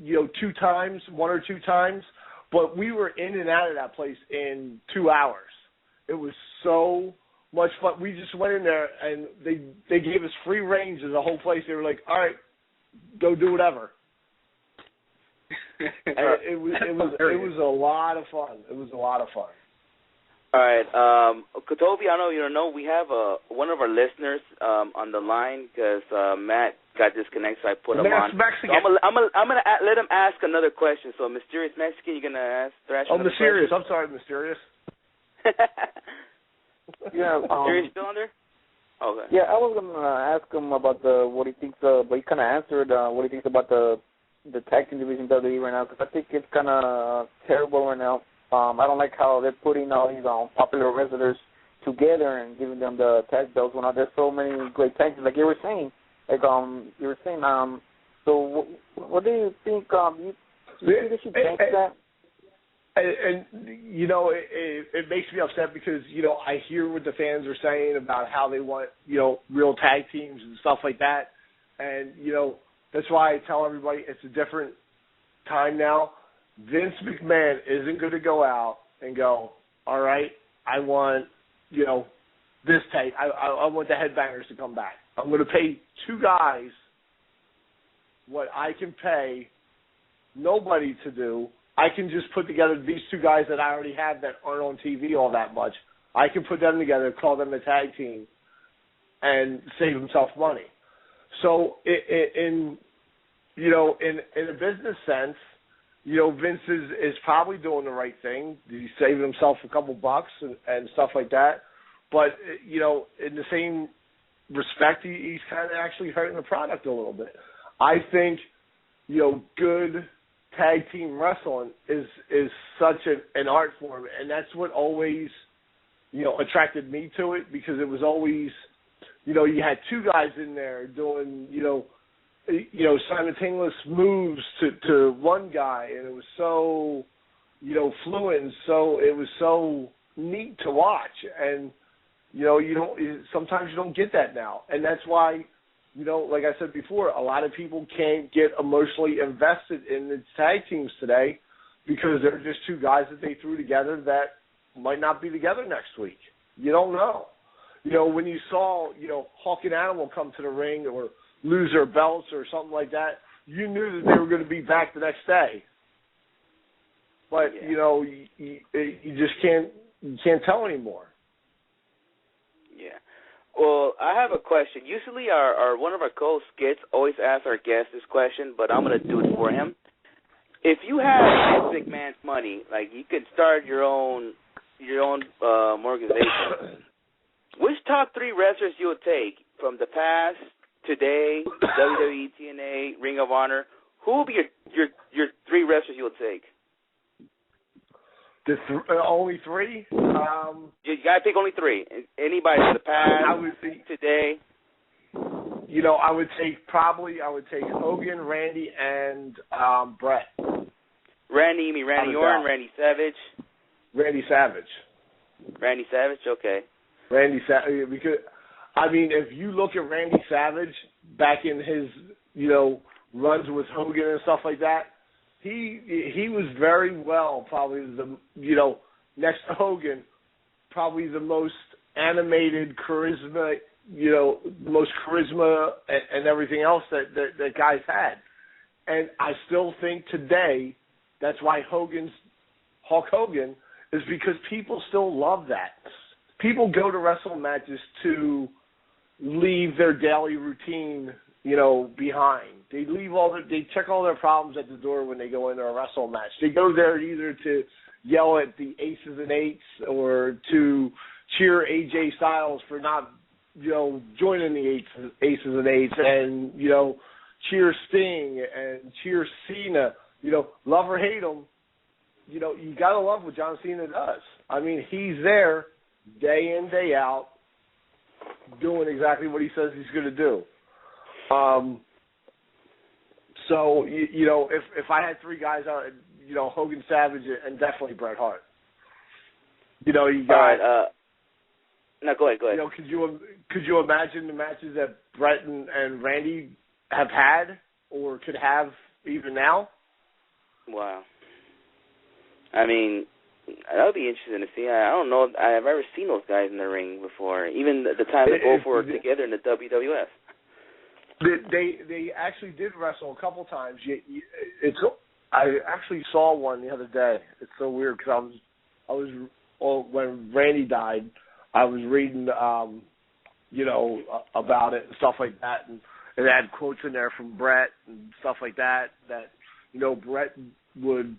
2 times, 1 or 2 times, but we were in and out of that place in 2 hours. It was so much fun. We just went in there and they gave us free range of the whole place. They were like, "All right, go do whatever." And it was a lot of fun. It was a lot of fun. All right, Kotobi, I know you don't know. We have one of our listeners on the line because Matt got disconnected, so I put him on. Mexican. So I'm gonna let him ask another question. So, Mysterious Mexican, you're gonna ask Thrasher? Oh, Mysterious. Question? I'm sorry, Mysterious. Yeah, Mysterious still on there? Okay. Yeah, I was gonna ask him about what he thinks, but he kind of answered what he thinks about the tag team division WWE right now, because I think it's kind of terrible right now. I don't like how they're putting all these popular wrestlers together and giving them the tag belts when there's so many great tag teams, like you were saying. So what do you think? You think they should change that? And it makes me upset because I hear what the fans are saying about how they want real tag teams and stuff like that, and that's why I tell everybody it's a different time now. Vince McMahon isn't going to go out and go, "All right, I want this tag. I want the Headbangers to come back. I'm going to pay 2 guys what I can pay nobody to do. I can just put together these 2 guys that I already have that aren't on TV all that much. I can put them together, call them a tag team, and save himself money." So in a business sense, Vince is probably doing the right thing. He's saving himself a couple bucks and stuff like that. But in the same respect, he's kind of actually hurting the product a little bit. I think good tag team wrestling is such an art form, and that's what always attracted me to it, because it was always you had 2 guys in there doing simultaneous moves to one guy, and it was so fluent, and so it was so neat to watch, and sometimes you don't get that now, and that's why like I said before, a lot of people can't get emotionally invested in the tag teams today because they're just 2 guys that they threw together that might not be together next week. You don't know. When you saw, Hawk and Animal come to the ring or lose their belts or something like that, you knew that they were going to be back the next day. But, you just can't tell anymore. Yeah. Well, I have a question. Usually our one of our co-hosts always asks our guests this question, but I'm going to do it for him. If you had Vince McMahon's money, like you could start your own organization, which top 3 wrestlers you would take from the past, today, WWE, TNA, Ring of Honor? Who would be your 3 wrestlers you would take? Only 3? You gotta pick only 3. Anybody from the past, today. I would take Hogan, Randy, and Brett. Randy, you mean Randy Orton, Randy Savage? Randy Savage. Randy Savage, okay. Randy Savage, because if you look at Randy Savage back in his runs with Hogan and stuff like that, he was very well probably the next to Hogan, probably the most animated charisma, the most charisma and everything else that guys had. And I still think today that's why Hulk Hogan is because people still love that. People go to wrestling matches to leave their daily routine, behind. They they check all their problems at the door when they go into a wrestling match. They go there either to yell at the aces and eights or to cheer AJ Styles for not, joining the aces and eights, and, cheer Sting and cheer Cena. Love or hate him, you got to love what John Cena does. He's there day in, day out, doing exactly what he says he's going to do. So, if I had 3 guys out, Hogan, Savage, and definitely Bret Hart. You got. All right. No, go ahead. Could you imagine the matches that Bret and Randy have had or could have even now? Wow. That would be interesting to see. I don't know if I've ever seen those guys in the ring before, even the time they both were together in the WWF. They actually did wrestle a couple times. I actually saw one the other day. It's so weird because I was when Randy died, I was reading about it and stuff like that, and it had quotes in there from Bret and stuff like that. That Bret would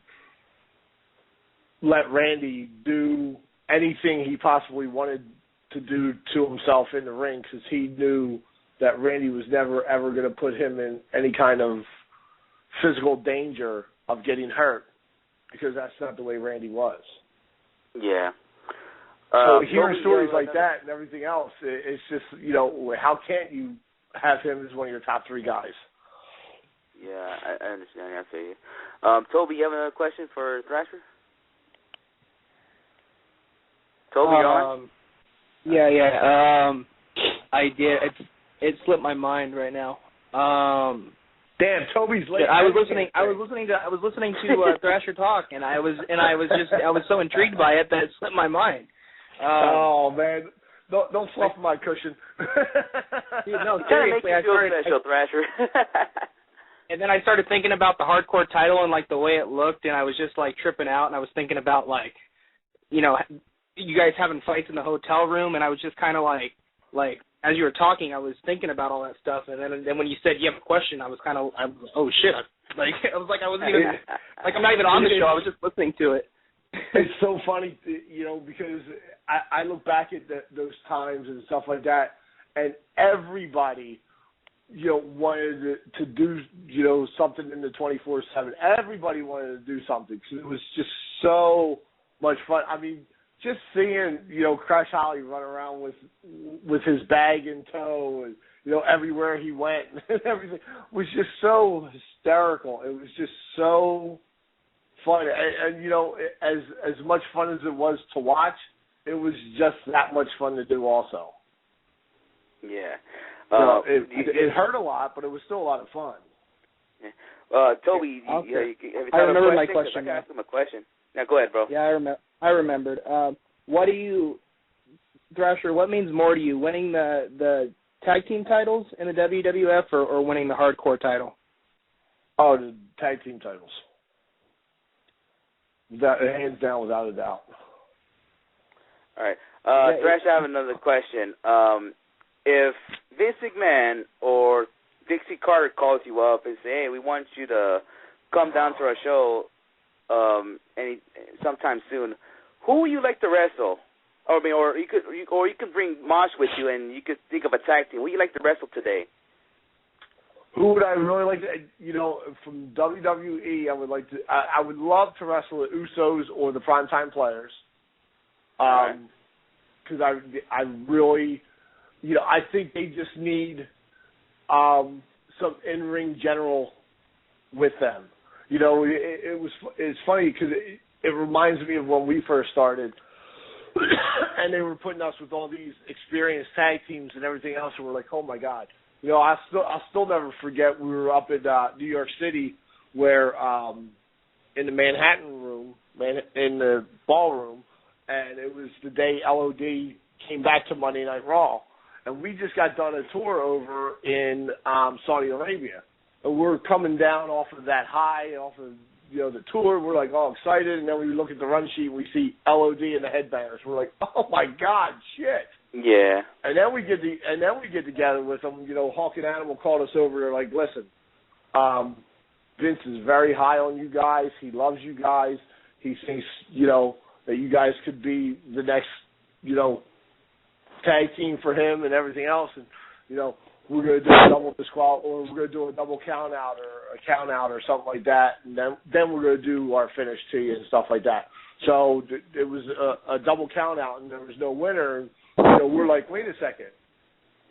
let Randy do anything he possibly wanted to do to himself in the ring because he knew that Randy was never, ever going to put him in any kind of physical danger of getting hurt because that's not the way Randy was. Yeah. So hearing stories like that and everything else, it's just, how can't you have him as one of your top 3 guys? Yeah, I understand. I feel you. Toby, you have a question for Thrasher? Toby, you're on? Yeah. I did. It slipped my mind right now. Damn, Toby's late. I was listening to Thrasher talk, and I was so intrigued by it that it slipped my mind. Oh man, don't fluff my cushion. Dude, no, seriously, I started. Special, Thrasher. And then I started thinking about the hardcore title and like the way it looked, and I was just like tripping out, and I was thinking about like, you guys having fights in the hotel room, and I was just kind of like as you were talking, I was thinking about all that stuff, and then when you said you have a question, I was oh shit, I wasn't even I'm not even on the show, I was just listening to it. It's so funny, because I look back at those times and stuff like that, and everybody, wanted to do, something in the 24/7. Everybody wanted to do something because it was just so much fun. Just seeing, Crash Holly run around with his bag in tow and, everywhere he went and everything was just so hysterical. It was just so fun. And as much fun as it was to watch, it was just that much fun to do also. Yeah. It hurt a lot, but it was still a lot of fun. Yeah. Toby, okay. have you I remembered my question. I asked him a question. Now, go ahead, bro. Yeah, I remembered. what do you, Thrasher, what means more to you, winning the tag team titles in the WWF or winning the hardcore title? Oh, the tag team titles. That, hands down, without a doubt. All right. Thrash, I have another question. If Vince McMahon or Dixie Carter calls you up and say, hey, we want you to come down to our show sometime soon, who would you like to wrestle? Or you could bring Mosh with you, and you could think of a tag team. Who would you like to wrestle today? Who would I really like to? You know, from WWE, I would love to wrestle the Usos or the Primetime Players. Because I really, you know, I think they just need some in-ring general with them. You know, it's funny because it reminds me of when we first started, and they were putting us with all these experienced tag teams and everything else, and we're like, oh my God. You know, I'll still never forget we were up in New York City where in the Manhattan room, in the ballroom, and it was the day LOD came back to Monday Night Raw. And we just got done a tour over in Saudi Arabia. And we're coming down off of that high, off of, you know, the tour. We're like all excited, and then we look at the run sheet and we see LOD and the Headbangers. We're like, oh my God, shit. Yeah. And then we get together with them. You know, Hawk and Animal called us over. They're like, listen, Vince is very high on you guys. He loves you guys. He thinks, you know, that you guys could be the next, you know, tag team for him and everything else. And, you know, we're going to do a double disqual, or we're going to do a double count out or a count out or something like that. And then we're going to do our finish to you and stuff like that. So it was a double count out, and there was no winner. You know, we're like, wait a second.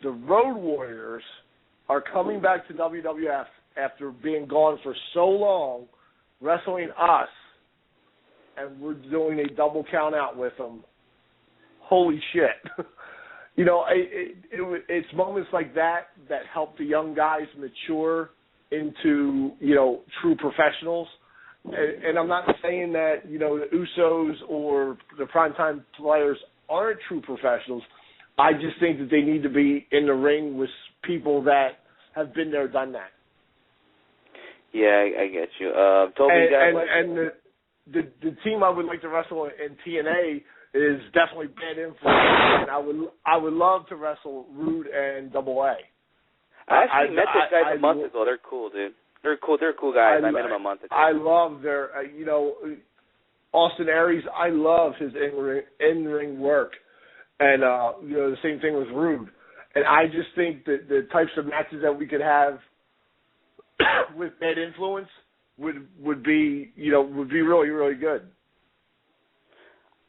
The Road Warriors are coming back to WWF after being gone for so long, wrestling us, and we're doing a double count out with them. Holy shit. You know, it's moments like that help the young guys mature into, you know, true professionals. And I'm not saying that, you know, the Usos or the Primetime Players aren't true professionals. I just think that they need to be in the ring with people that have been there, done that. Yeah, I get you. Toby, and the team I would like to wrestle in TNA is definitely Bad Influence, and I would love to wrestle Rude and Double A. I actually met those guys a month ago. They're cool, dude. They're cool. They're cool guys. I met them a month ago. I love their, you know, Austin Aries. I love his in-ring work, and you know, the same thing with Rude. And I just think that the types of matches that we could have with Bad Influence would be, you know, would be really, really good.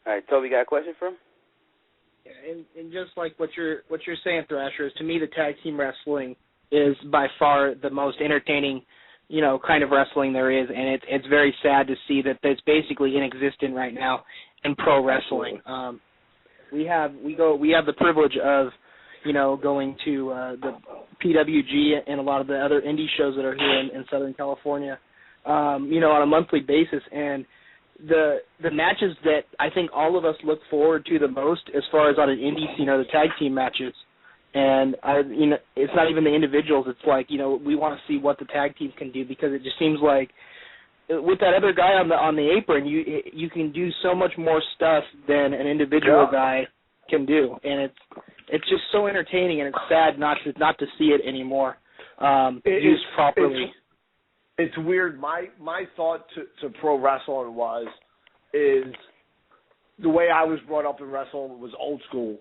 All right, Toby, got a question for him? Yeah, and just like what you're saying, Thrasher, is to me the tag team wrestling is by far the most entertaining, you know, kind of wrestling there is, and it's very sad to see that it's basically inexistent right now in pro wrestling. We have the privilege of, you know, going to the PWG and a lot of the other indie shows that are here in Southern California, you know, on a monthly basis, and the matches that I think all of us look forward to the most as far as on an indie scene are the tag team matches. And you know, it's not even the individuals. It's like, you know, we want to see what the tag team can do, because it just seems like with that other guy on the apron, you can do so much more stuff than an individual guy can do, and it's just so entertaining, and it's sad not to see it anymore used properly. It's weird. My thought to pro wrestling is the way I was brought up in wrestling was old school.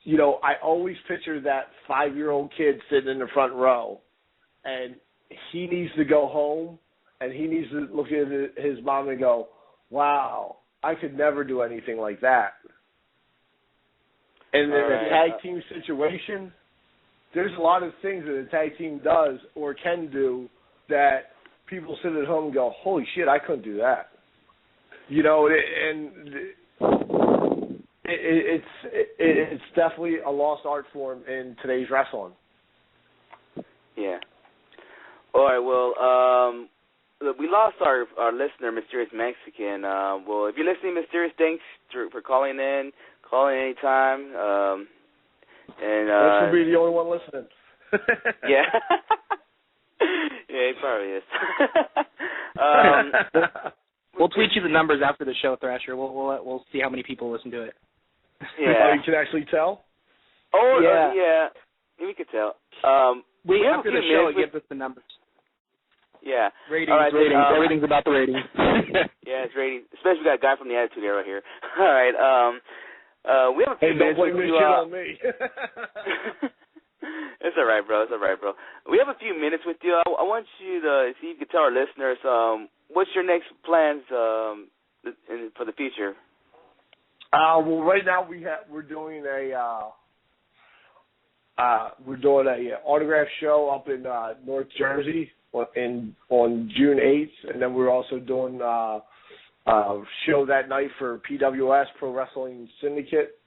You know, I always picture that 5-year-old kid sitting in the front row, and he needs to go home, and he needs to look at his mom and go, wow, I could never do anything like that. And in a tag team situation, there's a lot of things that a tag team does or can do that people sit at home and go, holy shit, I couldn't do that. You know, and it's definitely a lost art form in today's wrestling. Yeah. All right, well, we lost our listener, Mysterious Mexican. Well, if you're listening, Mysterious, thanks for calling in. Call in anytime. And Thanks for being the only one listening. Yeah. Yeah, he probably is. We'll tweet you the numbers after the show, Thrasher. We'll see how many people listen to it. Yeah. Oh, you can actually tell? Oh, yeah. Yeah. We could tell. We have after a few the show, minutes it gives us the numbers. Yeah. Ratings, all right, ratings. then, Everything's about the ratings. Yeah, it's ratings. Especially we got a guy from the Attitude Era here. All right. We have a few minutes don't blame with this you. shit on me. It's all right, bro. It's all right, bro. We have a few minutes with you. I want you to see if you can tell our listeners what's your next plans for the future. Well, right now we're doing a autograph show up in North Jersey on June 8th, and then we're also doing a show that night for PWS, Pro Wrestling Syndicate.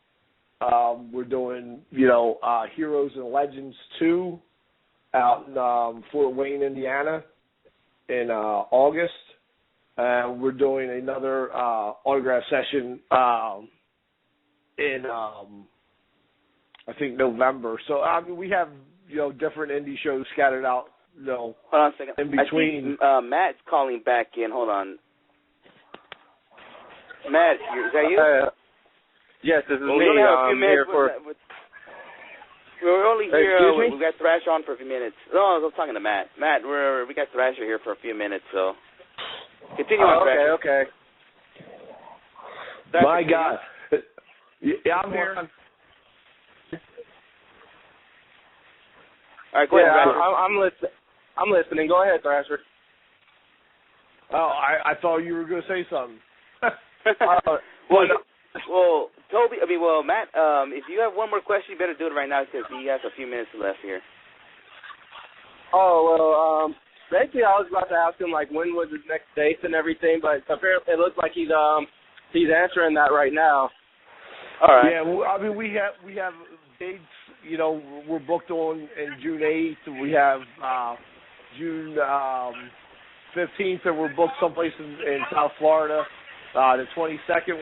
We're doing, Heroes and Legends 2 out in Fort Wayne, Indiana in August. We're doing another autograph session in, I think, November. So, we have, different indie shows scattered out, Hold on a second. in between. I see, Matt's calling back in. Hold on. Matt, is that you? Yes, this is me. We only have a few I'm minutes. here for... We're only here. Excuse me? We got Thrasher on for a few minutes. No, I was talking to Matt. Matt, we got Thrasher here for a few minutes, so continue on, Thrasher. Okay. Thrasher, My God. Yeah, I'm here. All right, go ahead, Thrasher. I'm listening. Go ahead, Thrasher. Oh, I thought you were going to say something. Well, Matt, if you have one more question, you better do it right now because he has a few minutes left here. Basically, I was about to ask him, when was his next dates and everything, but apparently it looks like he's answering that right now. All right. Yeah, well, we have dates, we're booked on in June 8th. We have June 15th, and we're booked someplace in South Florida. The 22nd,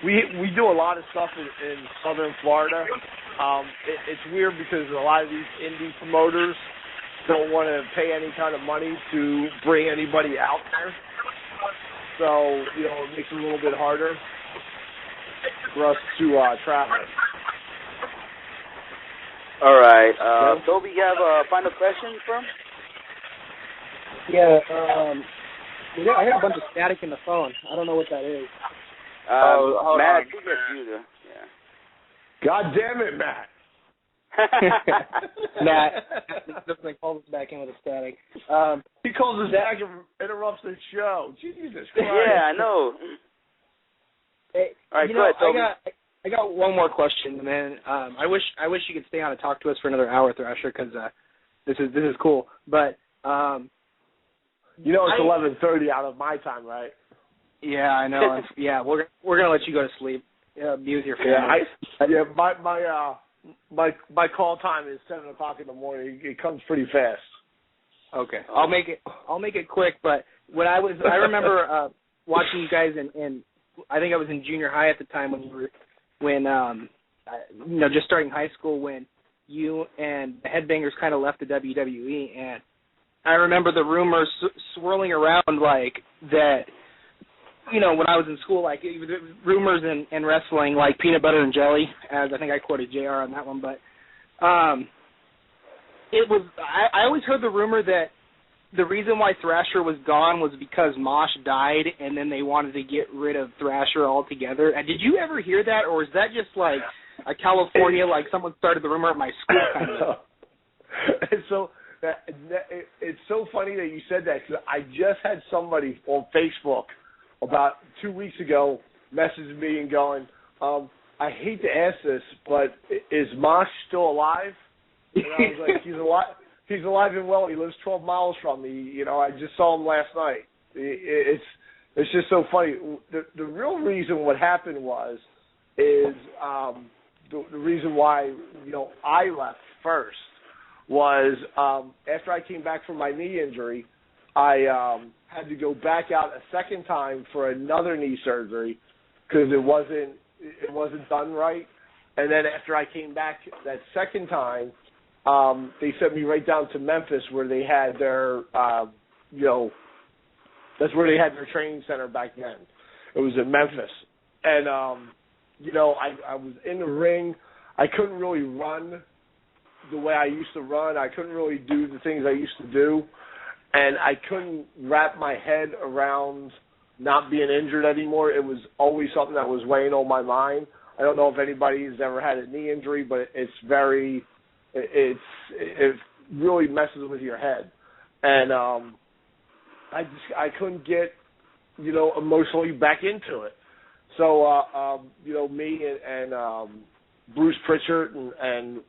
we do a lot of stuff in Southern Florida. It's weird because a lot of these indie promoters don't want to pay any kind of money to bring anybody out there. So, it makes it a little bit harder for us to travel. All right. Toby, you have a final question for him? Yeah, I heard a bunch of static in the phone. I don't know what that is. Matt, I think that's you, though. Yeah. God damn it, Matt. Matt definitely calls us back in with a static. He calls us back and interrupts the show. Jesus Christ. Yeah, I know. Hey, all right, go ahead, Toby. I got one more question, man. I wish you could stay on and talk to us for another hour, Thrasher, because this is cool. But it's 11:30 out of my time, right? Yeah, I know. Yeah, we're gonna let you go to sleep. Be with your family. My call time is 7:00 in the morning. It comes pretty fast. Okay, I'll make it quick. But I remember watching you guys in I think I was in junior high at the time when just starting high school when you and the Headbangers kind of left the WWE, and I remember the rumors swirling around that. When I was in school, rumors in wrestling, like peanut butter and jelly, as I think I quoted JR on that one. But it was I always heard the rumor that the reason why Thrasher was gone was because Mosh died, and then they wanted to get rid of Thrasher altogether. And did you ever hear that, or is that just a California, someone started the rumor at my school kind of? And so it's so funny that you said that because I just had somebody on Facebook about 2 weeks ago messaged me and going, I hate to ask this, but is Mosh still alive? And I was like, he's alive and well. He lives 12 miles from me. I just saw him last night. It's just so funny. The real reason what happened is the reason why, I left first was after I came back from my knee injury, I had to go back out a second time for another knee surgery because it wasn't it wasn't done right. And then after I came back that second time, they sent me right down to Memphis where they had their, that's where they had their training center back then. It was in Memphis. And, I was in the ring. I couldn't really run the way I used to run. I couldn't really do the things I used to do. And I couldn't wrap my head around not being injured anymore. It was always something that was weighing on my mind. I don't know if anybody's ever had a knee injury, but it really messes with your head. And I couldn't get, emotionally back into it. So, me and Bruce Pritchard and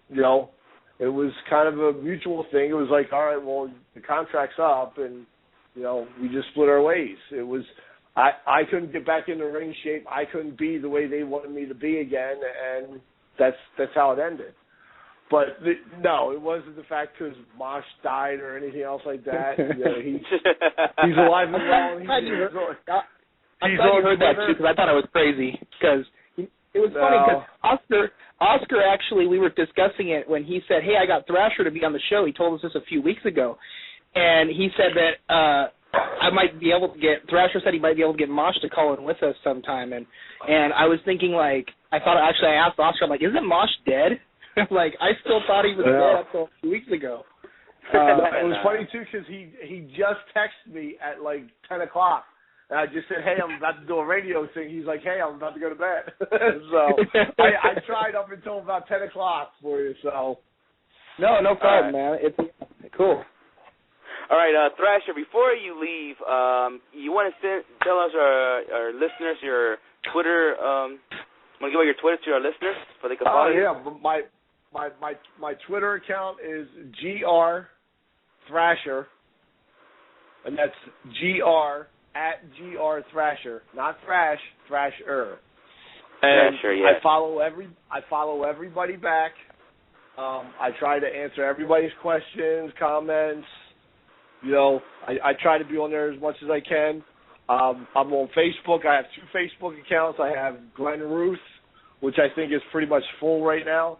it was kind of a mutual thing. It was like, all right, well, the contract's up, and, we just split our ways. It was, I couldn't get back into ring shape. I couldn't be the way they wanted me to be again, and that's how it ended. But, no, it wasn't the fact because Mosh died or anything else like that. He's alive and well. I'm glad you heard that, too, because I thought it was crazy. Because it was funny because Oscar actually, we were discussing it when he said, hey, I got Thrasher to be on the show. He told us this a few weeks ago. And he said that I might be able to Thrasher said he might be able to get Mosh to call in with us sometime. And I was thinking, I asked Oscar, I'm like, isn't Mosh dead? I still thought he was dead up until a few weeks ago. It was funny, too, because he just texted me at, 10 o'clock. And I just said, hey, I'm about to do a radio thing. He's like, hey, I'm about to go to bed. So I tried up until about 10 o'clock for you. So No problem, man. It's cool. All right, Thrasher, before you leave, you want to tell us, our listeners, your Twitter, want to give out your Twitter to our listeners so they can follow you? Yeah. My Twitter account is GR Thrasher, and that's GR @GR Thrasher, not Thrash, Thrasher. And Thrasher, yeah. I follow everybody back. I try to answer everybody's questions, comments. I try to be on there as much as I can. I'm on Facebook. I have 2 Facebook accounts. I have Glenn Ruth, which I think is pretty much full right now.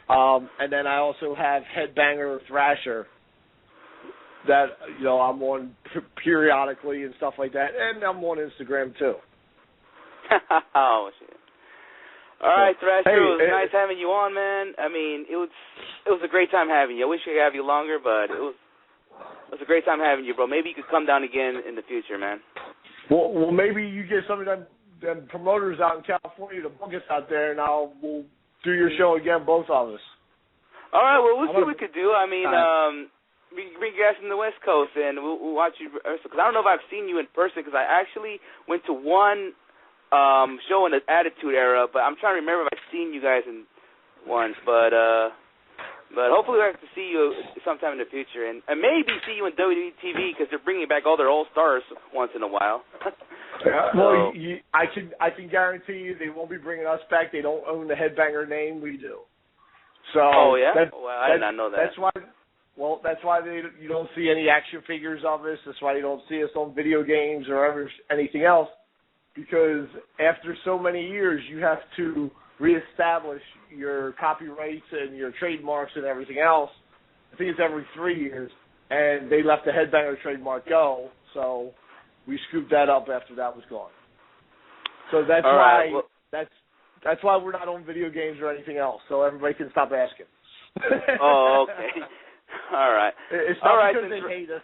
And then I also have Headbanger Thrasher that, I'm on periodically and stuff like that. And I'm on Instagram, too. Oh, shit. All right, Thrasher, it was nice having you on, man. I mean, it was a great time having you. I wish I could have you longer, but it was a great time having you, bro. Maybe you could come down again in the future, man. Well, maybe you get some of them promoters out in California to book us out there, and we'll do your show again, both of us. All right, well, we'll see what we could do. I mean, we can bring you guys from the West Coast, and we'll watch you. Because I don't know if I've seen you in person, because I actually went to one show in the Attitude Era, but I'm trying to remember if I've seen you guys in once. But hopefully we'll have to see you sometime in the future, and maybe see you in WWE TV, because they're bringing back all their All-Stars once in a while. Well, I can guarantee you they won't be bringing us back. They don't own the Headbanger name. We do. So oh yeah, I did not know that. That's why you don't see any action figures of us. That's why you don't see us on video games or anything else. Because after so many years, you have to reestablish your copyrights and your trademarks and everything else. I think it's every 3 years, and they let the Headbanger trademark go. So we scooped that up after that was gone. So that's that's why we're not on video games or anything else. So everybody can stop asking. Oh, okay. All right. It's not because they hate us.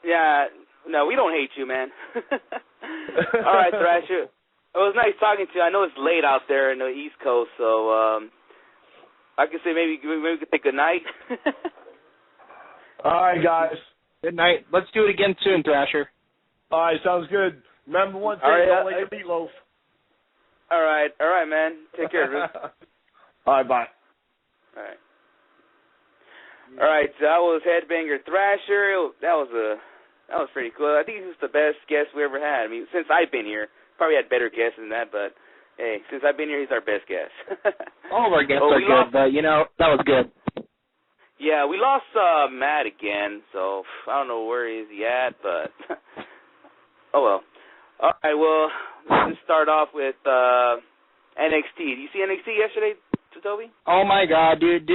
Yeah. No, we don't hate you, man. All right, Thrasher. It was nice talking to you. I know it's late out there in the East Coast, so I could say maybe we could say good night. All right, guys. Good night. Let's do it again soon, Thrasher. All right, sounds good. Remember one thing, don't like a meatloaf. All right, man. Take care, Ruth. All right, bye. All right, so that was Headbanger Thrasher. That was pretty cool. I think he's the best guest we ever had. I mean, since I've been here. Probably had better guests than that, but hey, since I've been here, he's our best guest. All of our guests are good, but, that was good. Yeah, we lost Matt again, so I don't know where he's at, but oh well. All right, well, let's start off with NXT. Did you see NXT yesterday, Toby? Oh my God, dude,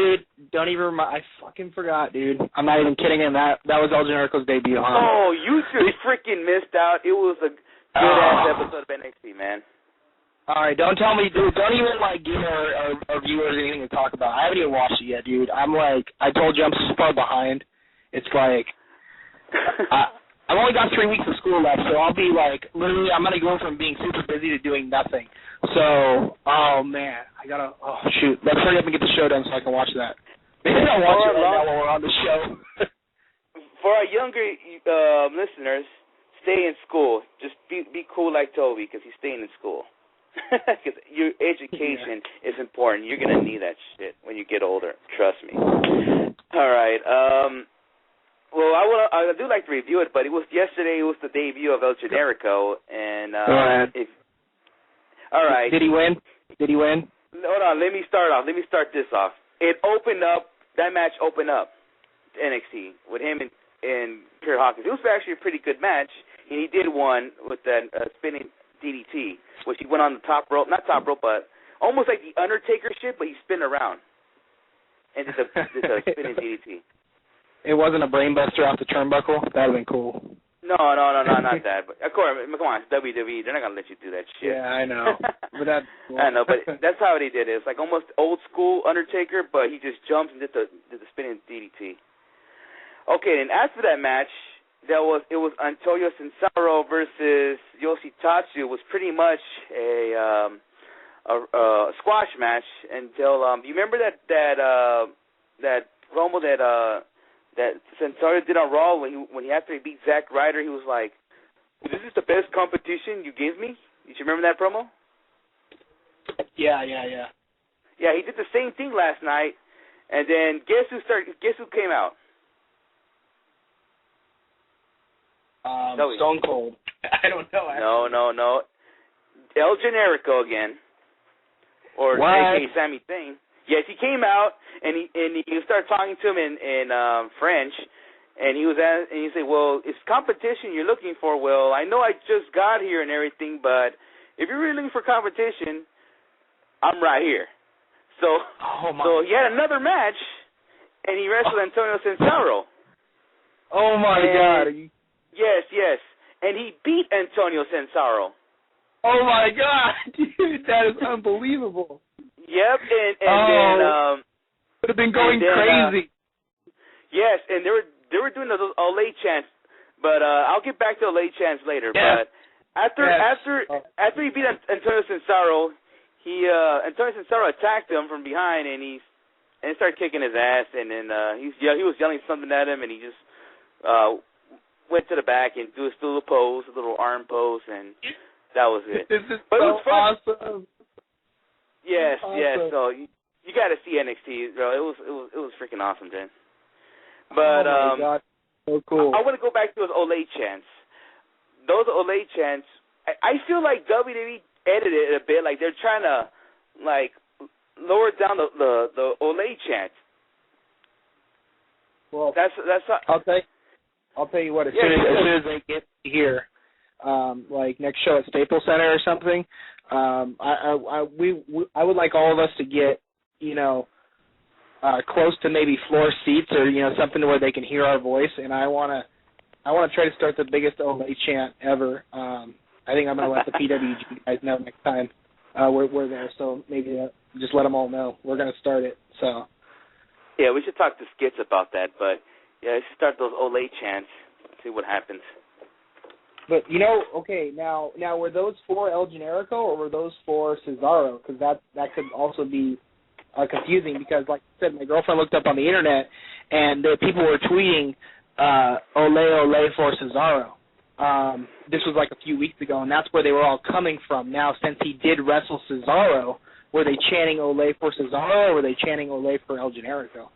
don't even remind. I fucking forgot, dude. I'm not even kidding. And that was El Generico's debut, huh? Oh, you just freaking missed out. It was a good-ass episode of NXT, man. All right, don't tell me, dude. Don't even, give our viewers anything to talk about. I haven't even watched it yet, dude. I told you I'm so far behind. It's like, I've only got 3 weeks of school left, so I'll be, literally, I'm going to go from being super busy to doing nothing. So, oh, man, shoot. Let's hurry up and get the show done so I can watch that. Maybe I'll watch it right now while we're on the show. For our younger listeners, stay in school. Just be cool like Toby, because he's staying in school. Because your education is important. You're going to need that shit when you get older. Trust me. All right. Well, I do like to review it, but yesterday was the debut of El Generico, and all right. Did he win? Hold on. Let me start this off. That match opened up NXT with him and Kurt Hawkins. It was actually a pretty good match, and he did one with that spinning DDT, which he went on the top rope, not top rope, but almost like the Undertaker shit, but he spun around and did the spinning DDT. It wasn't a brainbuster off the turnbuckle? That would have been cool. No, not that. But of course, come on, it's WWE. They're not gonna let you do that shit. Yeah, I know. But I know, but that's how they did it. It's like almost old school Undertaker, but he just jumps and did the spinning DDT. Okay, and after that match, it was Antonio Cesaro versus Yoshitatsu. It was pretty much a squash match until you remember that promo that Cesaro did on Raw when he after he beat Zack Ryder, he was like, "This is the best competition you gave me." You remember that promo? Yeah. Yeah, he did the same thing last night, and then guess who came out? Stone Cold. I don't know. Actually. No. El Generico again, or aka Sami Zayn. Yes, he came out and he started talking to him in French, and he said, "Well, it's competition you're looking for. Well, I know I just got here and everything, but if you're really looking for competition, I'm right here." So he had another match, and he wrestled Antonio Cesaro. Oh my God! Yes, and he beat Antonio Cesaro. Oh my God, dude, that is unbelievable. Yep, and then would have been going crazy. Yes, and they were doing those Olay chants, but I'll get back to Olay chants later. Yeah. But after he beat Antonio Cesaro, Antonio Cesaro attacked him from behind, and he started kicking his ass, and then he was yelling something at him, and he just went to the back and do his little pose, a little arm pose, and that was it. This is but so it was fun. Awesome. Yes, awesome. Yes. So you got to see NXT, bro. It was freaking awesome, then. But oh my God, so cool. I want to go back to those Olay chants. Those Olay chants, I feel like WWE edited it a bit. Like they're trying to lower down the Olay chants. Well, that's how, I'll tell you what. As soon as they get here, next show at Staples Center or something, I would like all of us to get close to maybe floor seats or something where they can hear our voice, and I want to try to start the biggest Olay chant ever. I think I'm going to let the PWG guys know next time we're there, so maybe just let them all know we're going to start it. So yeah, we should talk to Skits about that, but yeah, let's start those Olay chants, see what happens. But okay, now were those for El Generico or were those for Cesaro? Because that could also be confusing. Because like I said, my girlfriend looked up on the internet and people were tweeting "Ole for Cesaro." This was like a few weeks ago, and that's where they were all coming from. Now, since he did wrestle Cesaro, were they chanting "Ole for Cesaro" or were they chanting "Ole for El Generico"?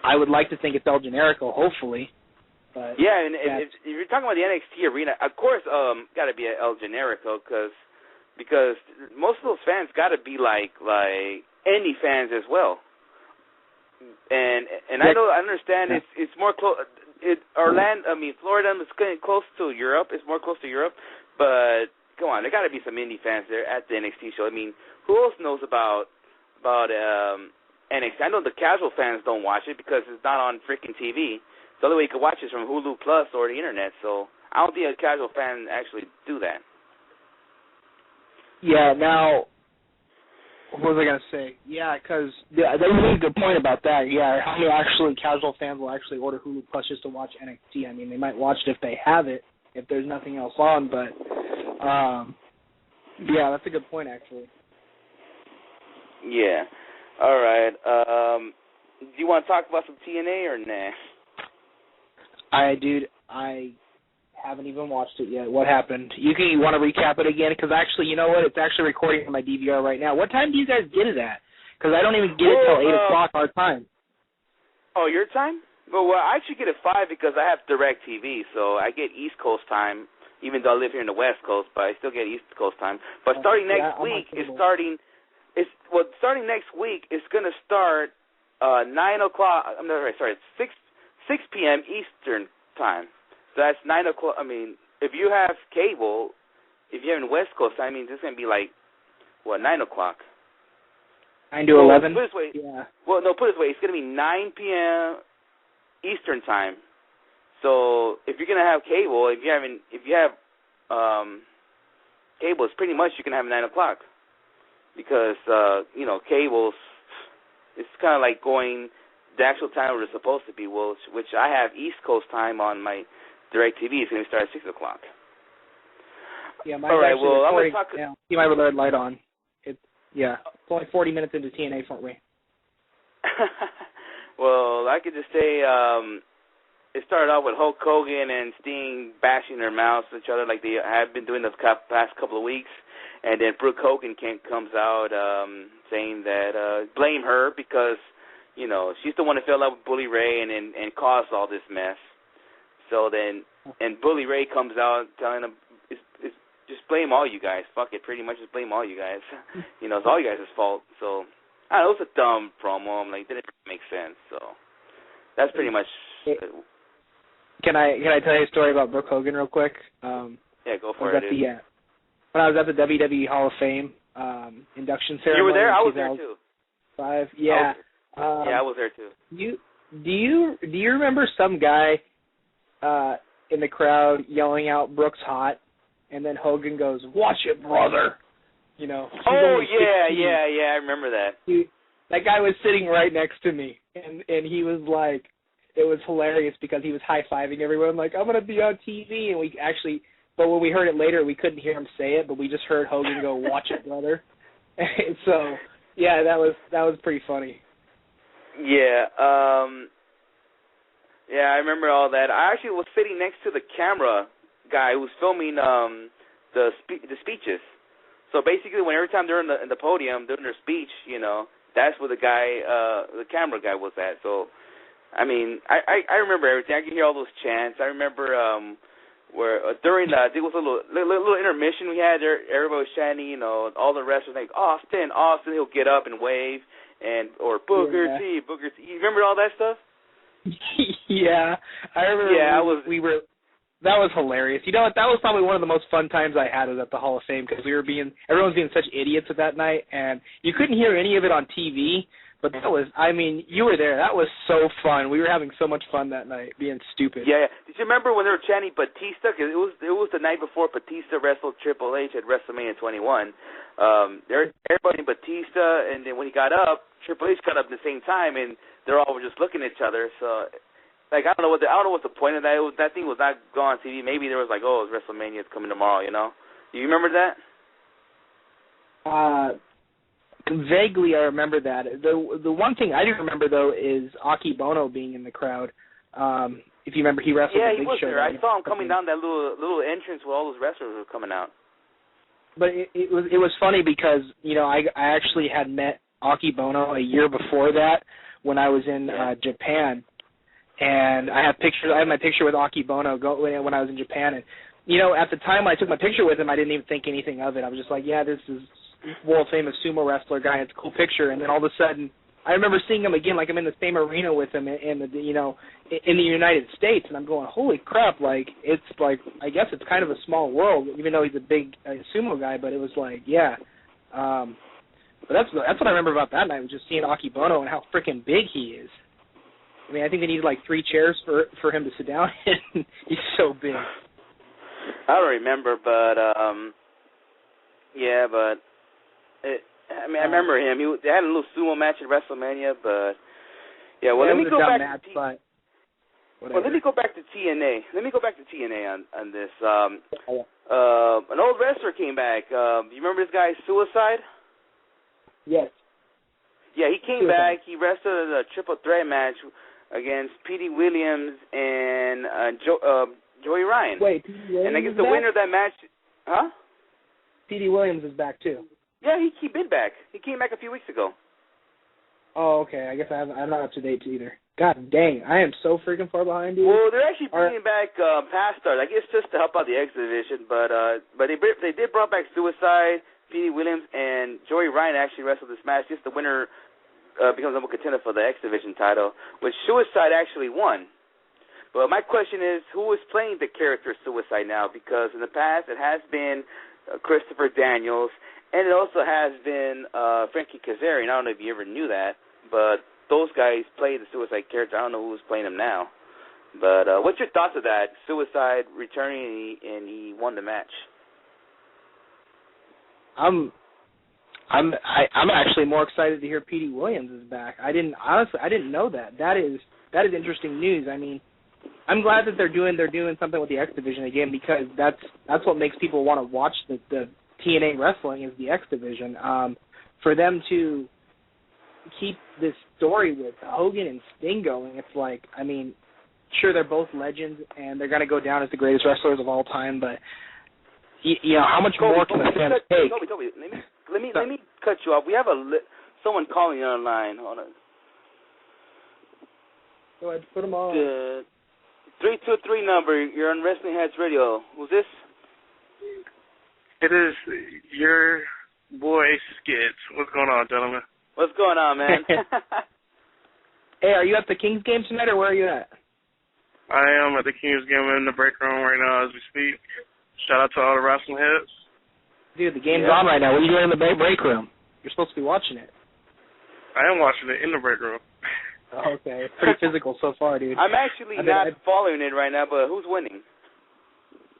I would like to think it's El Generico, hopefully. But yeah, and if you're talking about the NXT arena, of course, got to be El Generico because most of those fans got to be like indie fans as well. And I understand it's more close. Florida is getting close to Europe. It's more close to Europe, But come on, there got to be some indie fans there at the NXT show. I mean, who else knows about NXT? I know the casual fans don't watch it because it's not on freaking TV. The only way you can watch it is from Hulu Plus or the internet. So I don't think a casual fan actually do that. Yeah. Now, what was I gonna say? Yeah, because they made a good point about that. Yeah, how many actually casual fans will actually order Hulu Plus just to watch NXT? I mean, they might watch it if they have it, if there's nothing else on. But yeah, that's a good point actually. Yeah. All right. Do you want to talk about some TNA or nah? Dude, I haven't even watched it yet. What happened? You want to recap it again? Because actually, you know what? It's actually recording on my DVR right now. What time do you guys get it at? Because I don't even get it till 8 o'clock our time. Oh, your time? Well, I actually get it 5 because I have direct TV, so I get East Coast time, even though I live here in the West Coast, but I still get East Coast time. But starting next week, starting next week, it's going to start 9 o'clock. I'm sorry, 6 p.m. Eastern time. So that's 9 o'clock. I mean, if you have cable, if you have in West Coast, I mean, it's going to be like, 9 o'clock? 9 to 11? Put it this way. Yeah. Well, no, put it this way. It's going to be 9 p.m. Eastern time. So if you're going to have cable, if you have cable, it's pretty much you can have 9 o'clock. Because, cables, it's kind of like going the actual time where it's supposed to be, which I have East Coast time on my direct TV. It's going to start at 6 o'clock. Yeah, all right, well, I'm going to talk. See my red light on. It's only 40 minutes into TNA for me. Well, I could just say it started off with Hulk Hogan and Sting bashing their mouths at each other like they have been doing the past couple of weeks. And then Brooke Hogan comes out saying that blame her because, she's the one that fell out with Bully Ray and caused all this mess. So then, and Bully Ray comes out telling him, it's just blame all you guys. Fuck it, pretty much just blame all you guys. It's all you guys' fault. So, I don't know, it was a dumb promo. I'm like, didn't make sense. So, that's pretty much. Can I tell you a story about Brooke Hogan real quick? Yeah, go for it. When I was at the WWE Hall of Fame induction ceremony. You were there? I was there too. 5. Yeah. I was there too. Do you remember some guy in the crowd yelling out Brooks hot, and then Hogan goes, "Watch it, brother." Oh yeah, I remember that. That guy was sitting right next to me, and he was like, it was hilarious because he was high-fiving everyone like, I'm gonna be on TV, and we actually. But when we heard it later, we couldn't hear him say it, but we just heard Hogan go, "Watch it, brother." And so, yeah, that was pretty funny. Yeah, I remember all that. I actually was sitting next to the camera guy who was filming the speeches. So basically, every time they're in the podium doing their speech, that's where the camera guy was at. So, I mean, I remember everything. I can hear all those chants. I remember. Where during that, there was a little intermission we had there. Everybody was chanting, all the wrestlers like Austin. He'll get up and wave, or Booker T. You remember all that stuff? Yeah, I remember. Yeah, that was hilarious. You know what? That was probably one of the most fun times I had was at the Hall of Fame because everyone was being such idiots at that night, and you couldn't hear any of it on TV. But that was, you were there. That was so fun. We were having so much fun that night, being stupid. Yeah. Did you remember when they were chanting Batista? Because it was the night before Batista wrestled Triple H at WrestleMania 21. Everybody in Batista, and then when he got up, Triple H got up at the same time, and they're all just looking at each other. So, I don't know what the point of that. That thing was not going on TV. Maybe there was like, it's WrestleMania, it's coming tomorrow. Do you remember that? Vaguely, I remember that. The one thing I do remember though is Aki Bono being in the crowd. If you remember, he wrestled. Yeah, he was there. I saw him coming down that little entrance where all those wrestlers were coming out. But it was funny because I actually had met Aki Bono a year before that when I was in Japan, and I have my picture with Aki Bono when I was in Japan, and at the time I took my picture with him, I didn't even think anything of it. I was just like, yeah, this is world famous sumo wrestler guy. It's a cool picture. And then all of a sudden, I remember seeing him again, like I'm in the same arena with him in the in the United States, and I'm going, holy crap! Like it's like I guess it's kind of a small world, even though he's a big sumo guy. But it was like, yeah. But that's what I remember about that night, was just seeing Akibono and how freaking big he is. I mean, I think they needed like 3 chairs for him to sit down in. He's so big. I don't remember, but yeah, but I remember him. They had a little sumo match at WrestleMania, but yeah. Well, let me go back. Let me go back to TNA. Let me go back to TNA on this. An old wrestler came back. You remember this guy, Suicide? Yes. Yeah, he came back. He wrestled a triple threat match against Petey Williams and Joey Ryan. Wait, Petey Williams and I guess the winner of that match, huh? Petey Williams is back too. Yeah, he been back. He came back a few weeks ago. Oh, okay. I guess I'm not up to date either. God dang, I am so freaking far behind, dude. Well, they're actually bringing back past stars. I guess just to help out the X division, but they did brought back Suicide, Petey Williams, and Joey Ryan actually wrestled this match. Just the winner becomes number contender for the X division title, which Suicide actually won. But my question is, who is playing the character Suicide now? Because in the past it has been Christopher Daniels, and it also has been Frankie Kazarian. I don't know if you ever knew that, but those guys play the Suicide character. I don't know who's playing him now. But what's your thoughts of that? Suicide returning and he won the match. I'm actually more excited to hear Petey Williams is back. I didn't know that. That is interesting news. I mean, I'm glad that they're doing something with the X division again, because that's what makes people want to watch the TNA wrestling, is the X division. For them to keep this story with Hogan and Sting going, it's like, I mean, sure, they're both legends and they're going to go down as the greatest wrestlers of all time, but you know, how much more can the fans take? Toby, let me cut you off. We have someone calling you online. Hold on. Go ahead, put them on. The 323 number. You're on WrestlingHeads Radio. Who's this? It is your boy Skids. What's going on, gentlemen? What's going on, man? Hey, are you at the Kings game tonight, or where are you at? I am at the Kings game in the break room right now as we speak. Shout out to all the wrestling heads. Dude, the game's on right now. What are you doing in the break room? You're supposed to be watching it. I am watching it in the break room. Oh, okay. It's pretty physical so far, dude. I'm actually not following it right now, but who's winning?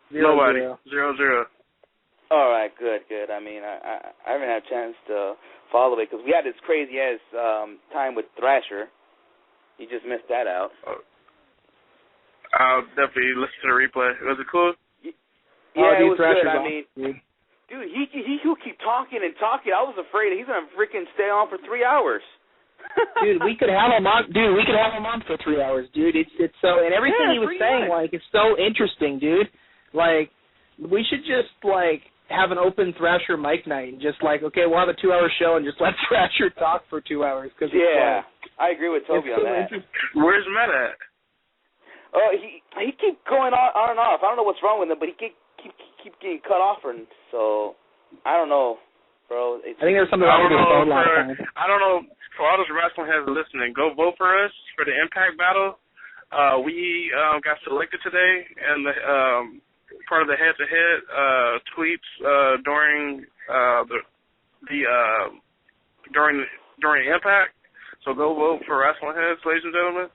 Nobody. 0-0. All right, good. I mean, I haven't had a chance to follow it because we had this crazy-ass time with Thrasher. You just missed that out. I'll definitely listen to the replay. Was it cool? Yeah, it was good. I mean, dude, he'll keep talking and talking. I was afraid he's gonna freaking stay on for 3 hours. Dude, we could have him on. Dude, we could have him on for 3 hours, dude. It's so, and everything he was saying, like, it's so interesting, dude. Like, we should just like have an open Thrasher mic night and just like, okay, we'll have a 2-hour show and just let Thrasher talk for 2 hours. Cause I agree with Toby on that. Where's Matt at? He keep going on and off. I don't know what's wrong with him, but he keep getting cut off, and so I don't know, bro. I think there's something wrong with his phone last time. I don't know. For all those wrestling heads listening, go vote for us for the Impact Battle. We got selected today, and the part of the head-to-head tweets during during Impact. So go vote for Wrestling Heads, ladies and gentlemen.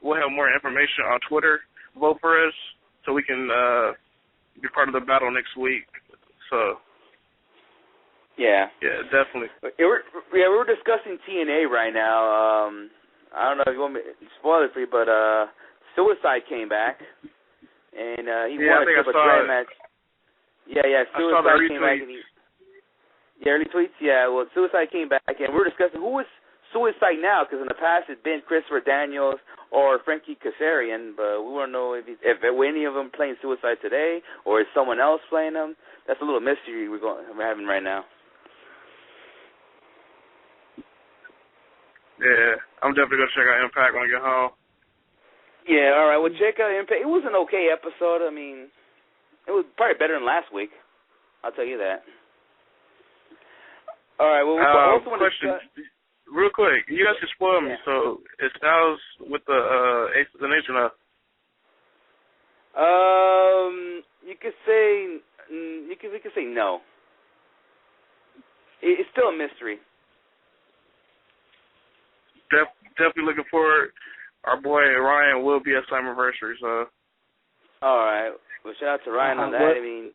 We'll have more information on Twitter. Vote for us so we can be part of the battle next week. So. Yeah, definitely. We're discussing TNA right now. I don't know if you want me to spoil it for you, but Suicide came back, and he won a triple threat match. Yeah, Suicide came back. Early tweets? Yeah, well, Suicide came back, and we're discussing who is Suicide now, because in the past it's been Christopher Daniels or Frankie Kazarian, but we want to know if any of them playing Suicide today, or is someone else playing them. That's a little mystery we're having right now. Yeah, I'm definitely going to check out Impact when I get home. Yeah, all right. Well, check out Impact. It was an okay episode. I mean, it was probably better than last week. I'll tell you that. All right. Well, we also want question. real quick, you guys can spoil me. So is Styles with the Ace of the Nation now? You could say we could say no. It's still a mystery. Definitely looking forward. Our boy Ryan will be at Slammiversary, so. All right. Well, shout out to Ryan on that. I mean,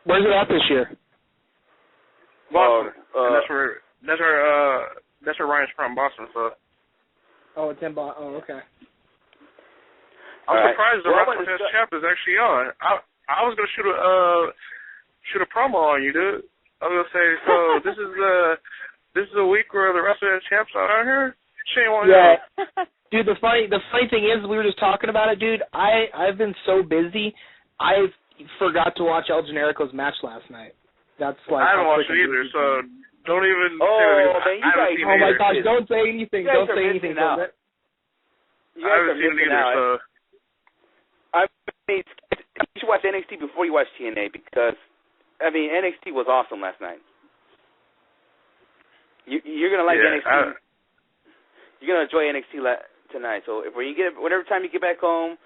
where's it at this year? Boston. And that's where Ryan's from, Boston. So. Oh, it's in Boston. Oh, okay. I'm surprised the WrestlingHeads champ is actually on. I was gonna shoot a promo on you, dude. I was gonna say, so this is a week where the WrestlingHeads champs are out here. Shane won't know. Dude, the funny thing is, we were just talking about it, dude. I've been so busy, I forgot to watch El Generico's match last night. That's like I haven't watched it either, so don't even. Oh my gosh! Don't say anything. Don't say anything. You guys haven't seen it either, so. I mean, you should watch NXT before you watch TNA because, I mean, NXT was awesome last night. You're gonna like NXT. You're gonna enjoy NXT tonight. So whatever time you get back home,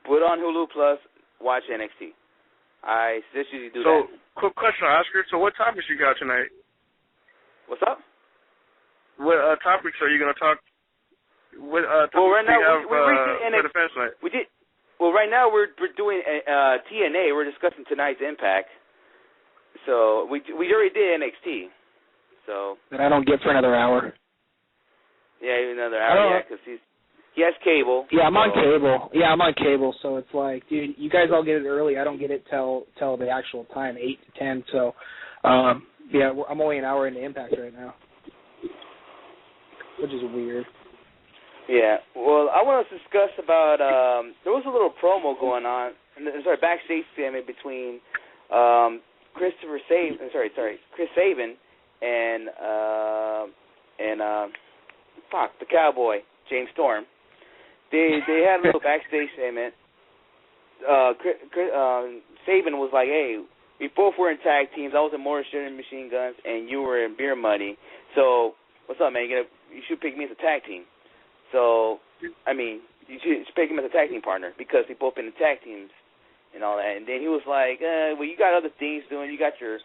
put on Hulu Plus, watch NXT. I suggest you do that. So, quick question, Oscar. So, what topics you got tonight? What's up? What topics are you gonna talk? What well, right now we did. Well, right now we're doing TNA. We're discussing tonight's Impact. So we already did NXT. So. That I don't get for another hour. Yeah, another hour. Yeah, because he has cable. Yeah, I'm on cable. Yeah, I'm on cable. So it's like, dude, you guys all get it early. I don't get it till the actual time, 8 to 10. So, yeah, I'm only an hour into Impact right now, which is weird. Yeah, well, I want to discuss about, there was a little promo going on, backstage segment between Chris Sabin and the Cowboy, James Storm. They had a little backstage segment. Sabin was like, hey, we both were in tag teams. I was in Morris Shooting Machine Guns, and you were in Beer Money. So, what's up, man? You should pick me as a tag team. So, I mean, you should pick him as a tag team partner because we both been in tag teams and all that. And then he was like, well, you got other things doing. You got you're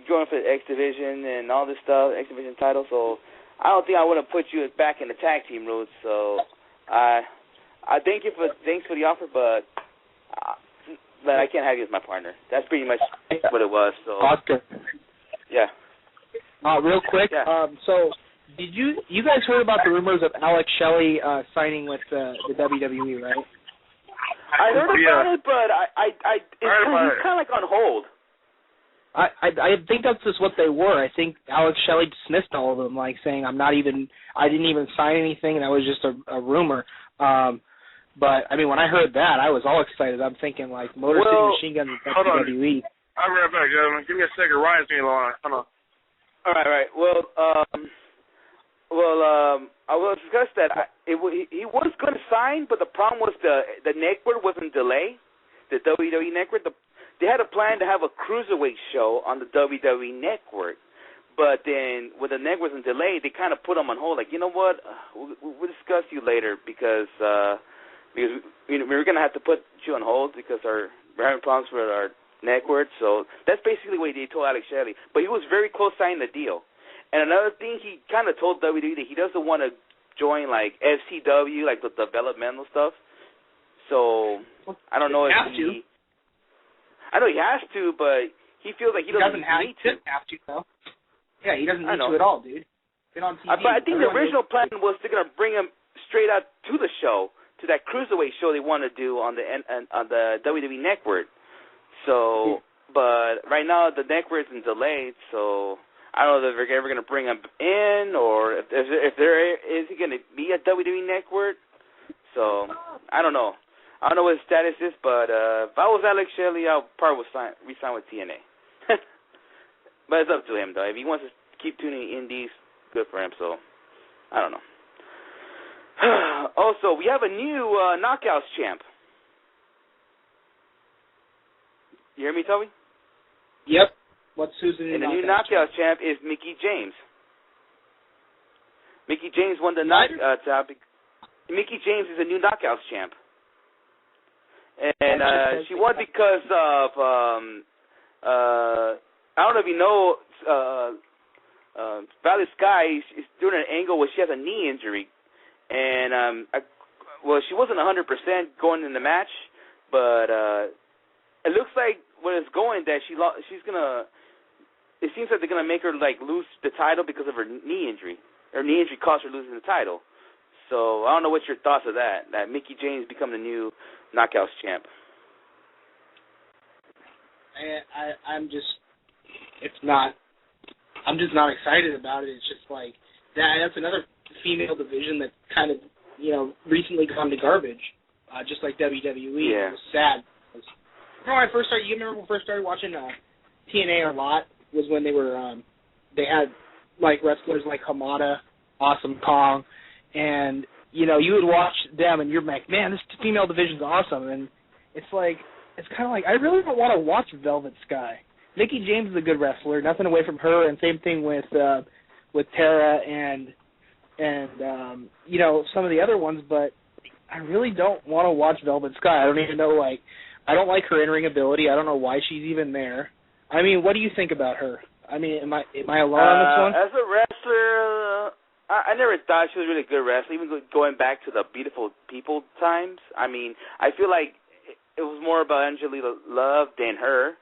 going for the X Division and all this stuff, X Division title. So, I don't think I would have put you back in the tag team route. So, I thank you thanks for the offer, but I can't have you as my partner. That's pretty much what it was. So, Oscar. Yeah. Real quick. Yeah. So. Did you guys heard about the rumors of Alex Shelley signing with the WWE, right? I heard about it, but it's kind of like on hold. I think that's just what they were. I think Alex Shelley dismissed all of them, like saying I didn't even sign anything, and that was just a rumor. But I mean, when I heard that, I was all excited. I'm thinking like Motor City Machine Guns and WWE. I'll be right back, gentlemen. Give me a second. Ryan's being on. Hold on. All right. Well, I will discuss that. He was going to sign, but the problem was the network wasn't delayed. The WWE network. They had a plan to have a cruiserweight show on the WWE network, but then when the network wasn't delayed, they kind of put them on hold. Like, you know what? We'll discuss you later because we were going to have to put you on hold because we're having problems with our network. So that's basically what they told Alex Shelley. But he was very close signing the deal. And another thing, he kind of told WWE that he doesn't want to join, like, FCW, like the developmental stuff. So, I don't know if he... I know he has to, but he feels like he doesn't need to. He doesn't have to, though. Yeah, he doesn't need to at all, dude. Been on TV. But I think the original plan was they're going to bring him straight out to the show, to that cruiserweight show they want to do on the WWE network. So, but right now the network isn't delayed, so... I don't know if they're ever going to bring him in or if he going to be at WWE Network. So, I don't know. I don't know what his status is, but if I was Alex Shelley, I probably would resign with TNA. But it's up to him, though. If he wants to keep tuning indies, good for him. So, I don't know. Also, we have a new Knockouts champ. You hear me, Toby? Yep. Who's and the new Knockouts champ is Mickie James. Mickie James won the topic. Mickie James is a new Knockouts champ. And she won because of, I don't know if you know, Valley Sky is doing an angle where she has a knee injury. And, she wasn't 100% going in the match, but it looks like when it's going that she's going to, it seems like they're going to make her, lose the title because of her knee injury. Her knee injury cost her losing the title. So I don't know what's your thoughts of that Mickie James become the new Knockouts champ. I'm just not excited about it. It's just like that's another female division that kind of, recently gone to garbage, just like WWE. Yeah. It was sad. You remember when I first started watching TNA a lot was when they were they had wrestlers like Hamada, Awesome Kong, and you would watch them and you're like, man, this female division's awesome, and it's kind of like I really don't want to watch Velvet Sky. Mickie James is a good wrestler, nothing away from her, and same thing with Tara and some of the other ones, but I really don't want to watch Velvet Sky. I don't even know, I don't like her in-ring ability. I don't know why she's even there. I mean, what do you think about her? I mean, am I alone on this one? As a wrestler, I never thought she was a really good wrestler, even going back to the Beautiful People times. I mean, I feel like it was more about Angelina Love than her,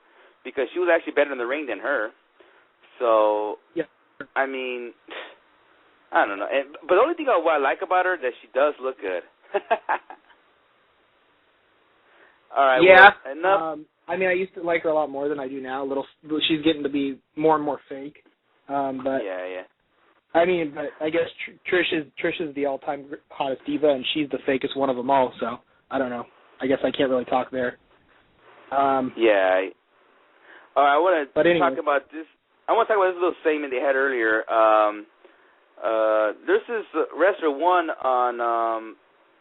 because she was actually better in the ring than her. So, yeah. I mean, I don't know. But the only thing what I like about her is that she does look good. All right. Yeah. Well, enough. I mean, I used to like her a lot more than I do now. She's getting to be more and more fake. But yeah. I mean, but I guess Trish is the all-time hottest diva, and she's the fakest one of them all. So I don't know. I guess I can't really talk there. Yeah. All right. I want to talk about this. I want to talk about this little segment they had earlier. There's this wrestler won on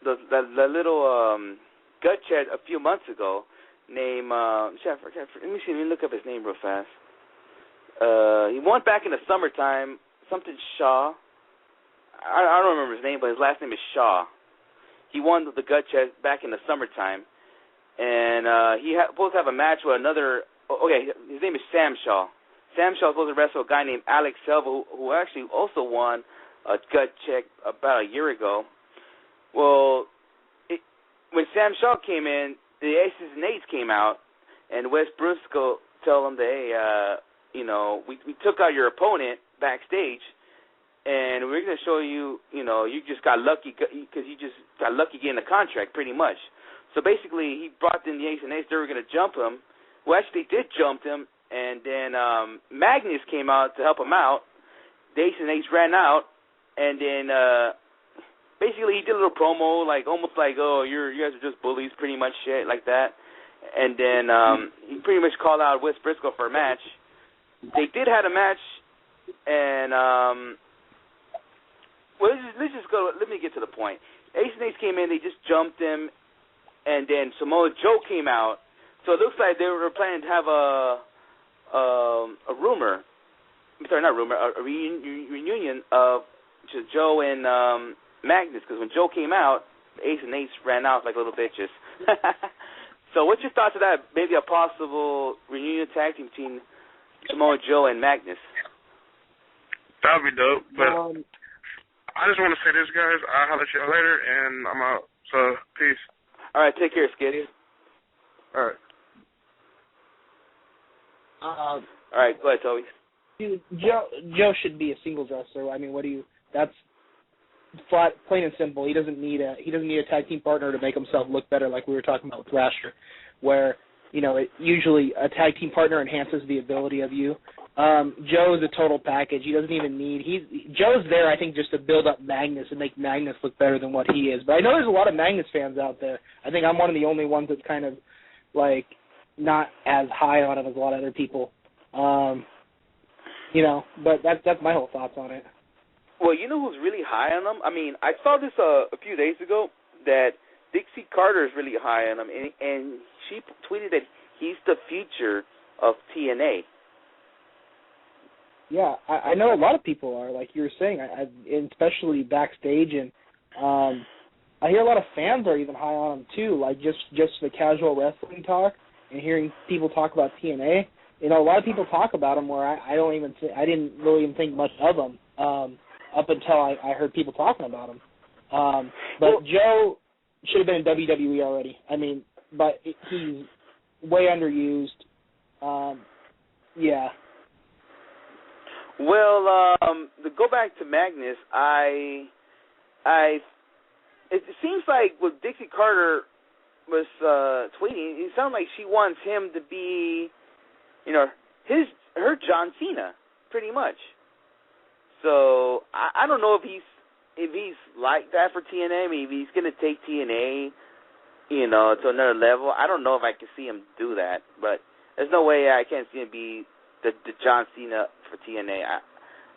the little gut chat a few months ago named let me look up his name real fast. He won back in the summertime, something Shaw. I don't remember his name, but his last name is Shaw. He won the gut chat back in the summertime, and he supposed to have a match with another. Okay, his name is Sam Shaw. Sam Shaw was supposed to wrestle a guy named Alex Selva, who actually also won a gut check about a year ago. Well, when Sam Shaw came in, the Aces and Eights came out, and Wes Briscoe told him that, hey, we took out your opponent backstage, and we're going to show you, you just got lucky because you just got lucky getting a contract, pretty much. So basically, he brought in the Aces and Eights. They were going to jump him. Well, actually, they did jump him. And then Magnus came out to help him out. The Ace and Eights ran out, and then basically he did a little promo, almost like, oh, you guys are just bullies, pretty much shit like that. And then he pretty much called out Wes Briscoe for a match. They did have a match, and let's just go. Let me get to the point. Ace and Eights came in, they just jumped him, and then Samoa Joe came out. So it looks like they were planning to have a reunion of Joe and Magnus, because when Joe came out, the Ace and Eights ran out like little bitches. So what's your thoughts of that? Maybe a possible reunion tag team between Samoa Joe and Magnus? That would be dope, but I just want to say this, guys. I'll holler at you later, and I'm out. So, peace. All right, take care, Skid. All right. All right, go ahead, Toby. Dude, Joe should be a singles wrestler. I mean, that's flat, plain and simple. He doesn't need a tag team partner to make himself look better, like we were talking about with Thrasher, where usually a tag team partner enhances the ability of you. Joe is a total package. He doesn't even need. Joe's there, I think, just to build up Magnus and make Magnus look better than what he is. But I know there's a lot of Magnus fans out there. I think I'm one of the only ones that's kind of not as high on him as a lot of other people. But that's my whole thoughts on it. Well, you know who's really high on him? I mean, I saw this a few days ago that Dixie Carter is really high on him, and she tweeted that he's the future of TNA. Yeah, I know a lot of people are, like you were saying, and especially backstage, and I hear a lot of fans are even high on him too, like just the casual wrestling talk and hearing people talk about TNA. You know, a lot of people talk about him where I didn't really even think much of him up until I heard people talking about him. But Joe should have been in WWE already. I mean, but he's way underused. Yeah. Well, to go back to Magnus, it seems like what Dixie Carter was tweeting, it sounds like she wants him to be, you know, her John Cena, pretty much. So I don't know if he's like that for TNA. I mean, if he's going to take TNA, you know, to another level. I don't know if I can see him do that, but there's no way I can't see him be the John Cena for TNA.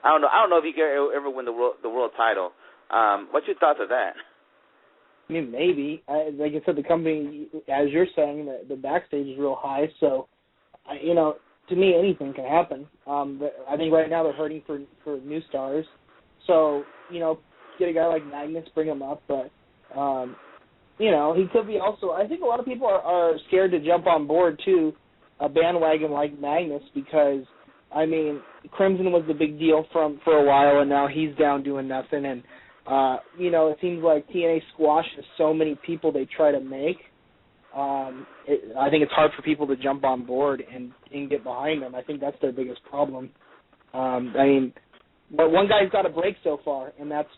I don't know. I don't know if he can ever win the world title. What's your thoughts of that? I mean, maybe. Like I said, the company, as you're saying, the backstage is real high. So, you know, to me, anything can happen. I think right now they're hurting for new stars. So, you know, get a guy like Magnus, bring him up. But, you know, he could be also. I think a lot of people are scared to jump on board too, a bandwagon like Magnus, because I mean, Crimson was the big deal for a while, and now he's down doing nothing. And you know, it seems like TNA squashes so many people they try to make. I think it's hard for people to jump on board and get behind them. I think that's their biggest problem. I mean, but one guy's got a break so far, and that's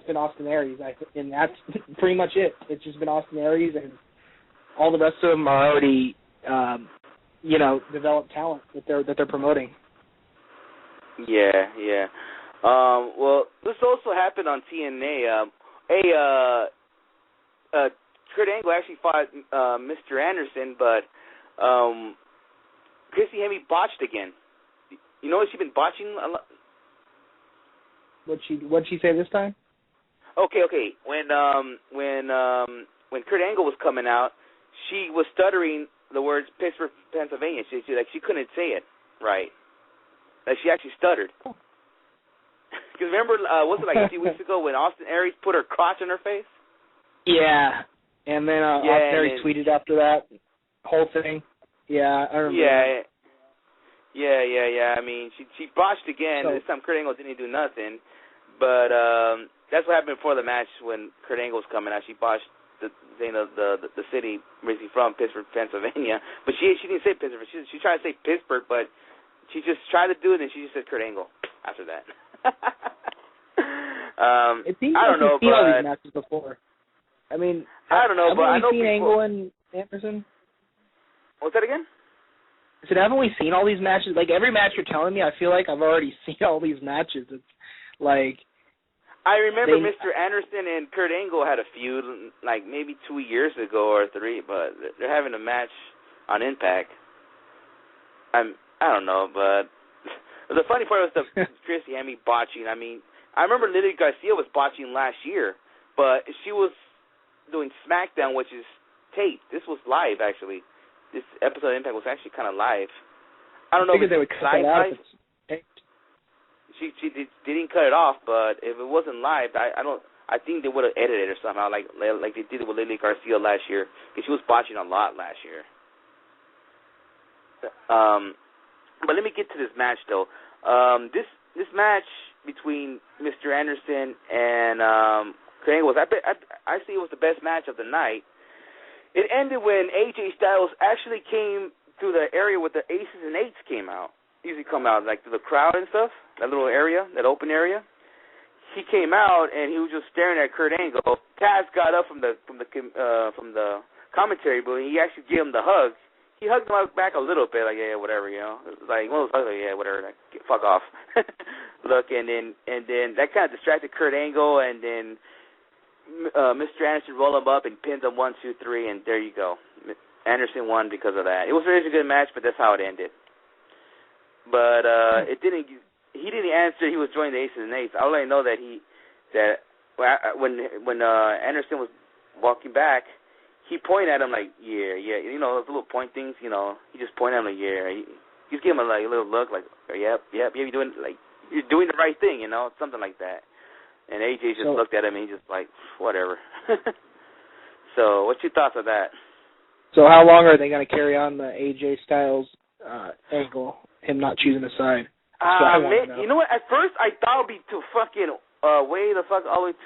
been Austin Aries, and that's pretty much it. It's just been Austin Aries, and all the rest of them are already, you know, developed talent that they're promoting. Yeah. Well, this also happened on TNA. Kurt Angle actually fought Mr. Anderson, but Christy Hemme botched again. You know what she's been botching a lot? What'd she say this time? Okay. When Kurt Angle was coming out, she was stuttering the words Pittsburgh, Pennsylvania. She couldn't say it right. Like she actually stuttered. Because remember, was it like a few weeks ago when Austin Aries put her crotch in her face? Yeah, and then Austin Aries tweeted after that whole thing. Yeah, I remember. Yeah. I mean, she botched again. This time Kurt Angle didn't do nothing. But that's what happened before the match when Kurt Angle was coming out. She botched the city, basically from Pittsburgh, Pennsylvania. But she didn't say Pittsburgh. She tried to say Pittsburgh, but she just tried to do it, and she just said Kurt Angle after that. It seems I don't know, we've seen all these but matches before. I mean, I don't know, but I know seen people. Angle and Anderson. What's that again? I said, haven't we seen all these matches? Like every match you're telling me, I feel like I've already seen all these matches. It's like I remember Mr. Anderson and Kurt Angle had a feud, like maybe 2 years ago or 3, but they're having a match on Impact. I don't know, but the funny part was the Christy Hemme botching. I mean, I remember Lily Garcia was botching last year, but she was doing SmackDown, which is taped. This was live, actually. This episode of Impact was actually kind of live. I don't know if they would cut that out. She didn't cut it off, but if it wasn't live, I think they would have edited it or somehow, like they did with Lily Garcia last year, because she was botching a lot last year. But let me get to this match though. This match between Mr. Anderson and Kurt Angle I see it was the best match of the night. It ended when AJ Styles actually came through the area where the Aces and Eights usually come out, like through the crowd and stuff, that little area, that open area. He came out and he was just staring at Kurt Angle. Taz got up from the commentary booth and he actually gave him the hug. He hugged him back a little bit, like, yeah, whatever, you know. It was like one of those hugs, like, yeah, whatever, like, fuck off. Look, and then that kind of distracted Kurt Angle, and then Mr. Anderson rolled him up and pinned him 1, 2, 3, and there you go. Anderson won because of that. It was a really good match, but that's how it ended. But he didn't answer. He was joining the Aces and Eights. I only know that when Anderson was walking back, he pointed at him like, yeah, you know, those little point things, you know. He just pointed at him like, yeah, He's giving him like a little look, like, yep, you're doing the right thing, you know, something like that. And AJ just looked at him and he's just like, whatever. So, what's your thoughts on that? So, how long are they going to carry on the AJ Styles angle? Him not choosing a side. You know what? At first, I thought it would be to fucking way the fuck all the way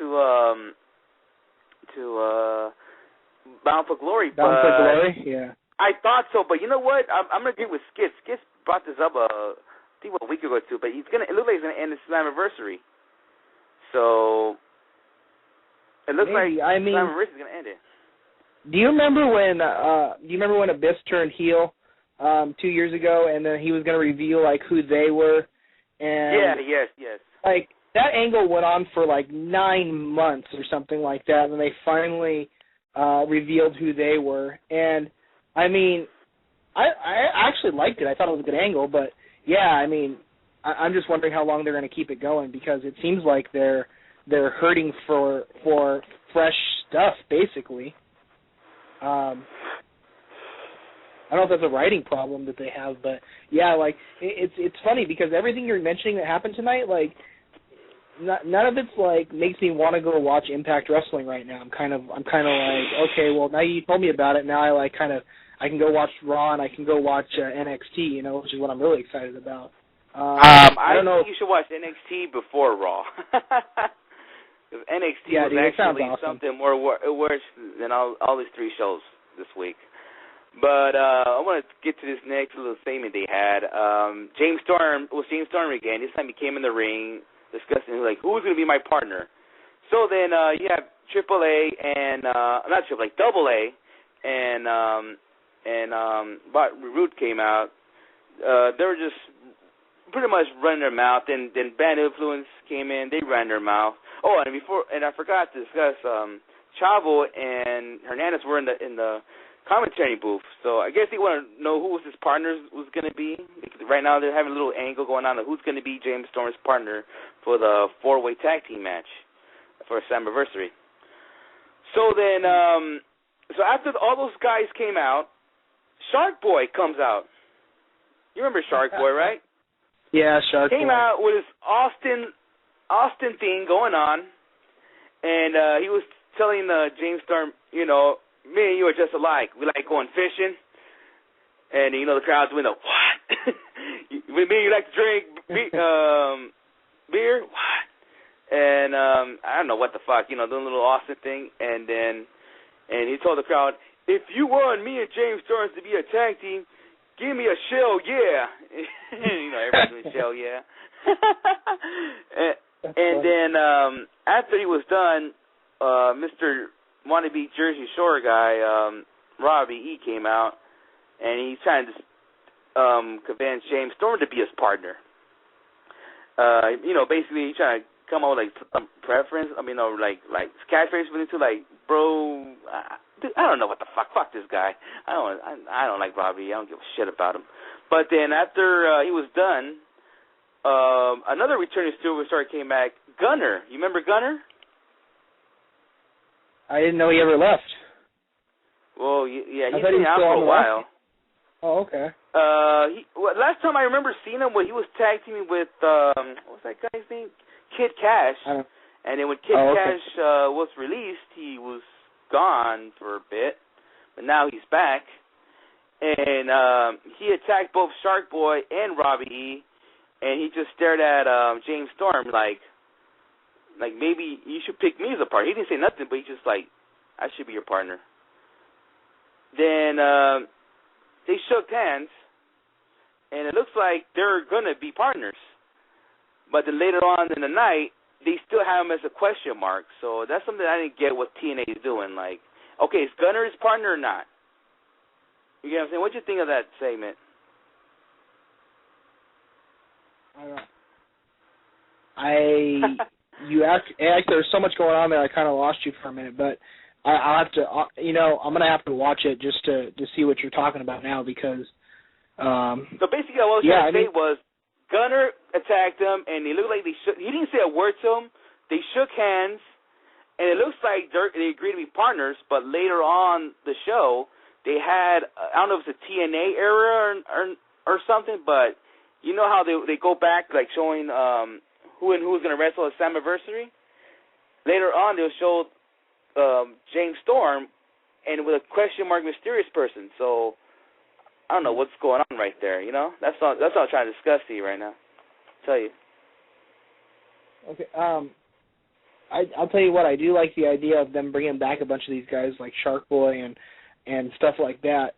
to Bound for Glory. Bound for Glory, yeah. I thought so, but you know what? I'm gonna agree with Skits. Skits brought this up I think a week ago or two, but it looks like he's gonna end the Slammiversary. So it looks like Slammiversary is gonna end it. Do you remember when Abyss turned heel 2 years ago, and then he was gonna reveal like who they were? And yes. Like that angle went on for like 9 months or something like that, and they finally revealed who they were. And I mean, I actually liked it. I thought it was a good angle, but yeah, I mean, I'm just wondering how long they're going to keep it going, because it seems like they're hurting for fresh stuff, basically. I don't know if that's a writing problem that they have, but yeah, like it's funny because everything you're mentioning that happened tonight, like none of it's like makes me want to go watch Impact Wrestling right now. I'm kind of like, okay, well now you told me about it, now I can go watch Raw and I can go watch NXT, you know, which is what I'm really excited about. I don't know. Think you should watch NXT before Raw. Because NXT was actually something more worse than all these 3 shows this week. But I want to get to this next little segment they had. James Storm again. This time he came in the ring discussing like who's going to be my partner. So then you have AAA and not AAA, AA, and Root came out. They were just pretty much running their mouth. Then Bad Influence came in. They ran their mouth. Oh, and I forgot to discuss Chavo and Hernandez were in the commentary booth. So I guess they want to know who his partner was going to be. Right now they're having a little angle going on of who's going to be James Storm's partner for the 4-way tag team match for Slammiversary. So then, so after all those guys came out, Shark Boy comes out. You remember Shark Boy, right? Yeah, Shark Boy. Came out with his Austin thing going on, and he was telling James Storm, you know, me and you are just alike. We like going fishing, and you know the crowd's doing the what? With me, you like to drink beer? What? And I don't know what the fuck, you know, doing a little Austin thing, and he told the crowd, if you want me and James Storm to be a tag team, give me a shell, yeah. You know, everybody's doing shell, yeah. and then after he was done, Mr. wannabe Jersey Shore guy, Robbie E, came out, and he's trying to convince James Storm to be his partner. You know, basically he's trying to come up with like some preference. I mean, like catchphrase for the two, like, bro, I don't know what the fuck. Fuck this guy. I don't like Robbie. I don't give a shit about him. But then after he was done, another returning superstar came back, Gunner. You remember Gunner? I didn't know he ever left. Well, yeah, he's been out for a while. Oh, okay. Last time I remember seeing him, he was tag teaming with what was that guy's name? Kid Cash. And then when Kid Cash was released, he was gone for a bit, but now he's back. And he attacked both Shark Boy and Robbie E, and he just stared at James Storm like maybe you should pick me as a partner. He didn't say nothing, but he just like, I should be your partner. Then they shook hands, and it looks like they're going to be partners. But then later on in the night, they still have him as a question mark. So that's something I didn't get what TNA is doing. Like, okay, is Gunner his partner or not? You get what I'm saying? What do you think of that segment? There's so much going on there, I kind of lost you for a minute, but I'll have to, I'm going to have to watch it just to see what you're talking about now, because... so basically what I was trying to say was, Gunner attacked him, and he looked like he didn't say a word to him. They shook hands, and it looks like they agreed to be partners, but later on the show, they had, I don't know if it's a TNA era or something, but you know how they go back, like, showing who and who's going to wrestle at Slammiversary? Later on, they'll show James Storm and with a question mark mysterious person. So I don't know what's going on right there, you know? That's all I'm trying to discuss to you right now. I'll tell you. Okay, I'll tell you what, I do like the idea of them bringing back a bunch of these guys like Shark Boy and stuff like that.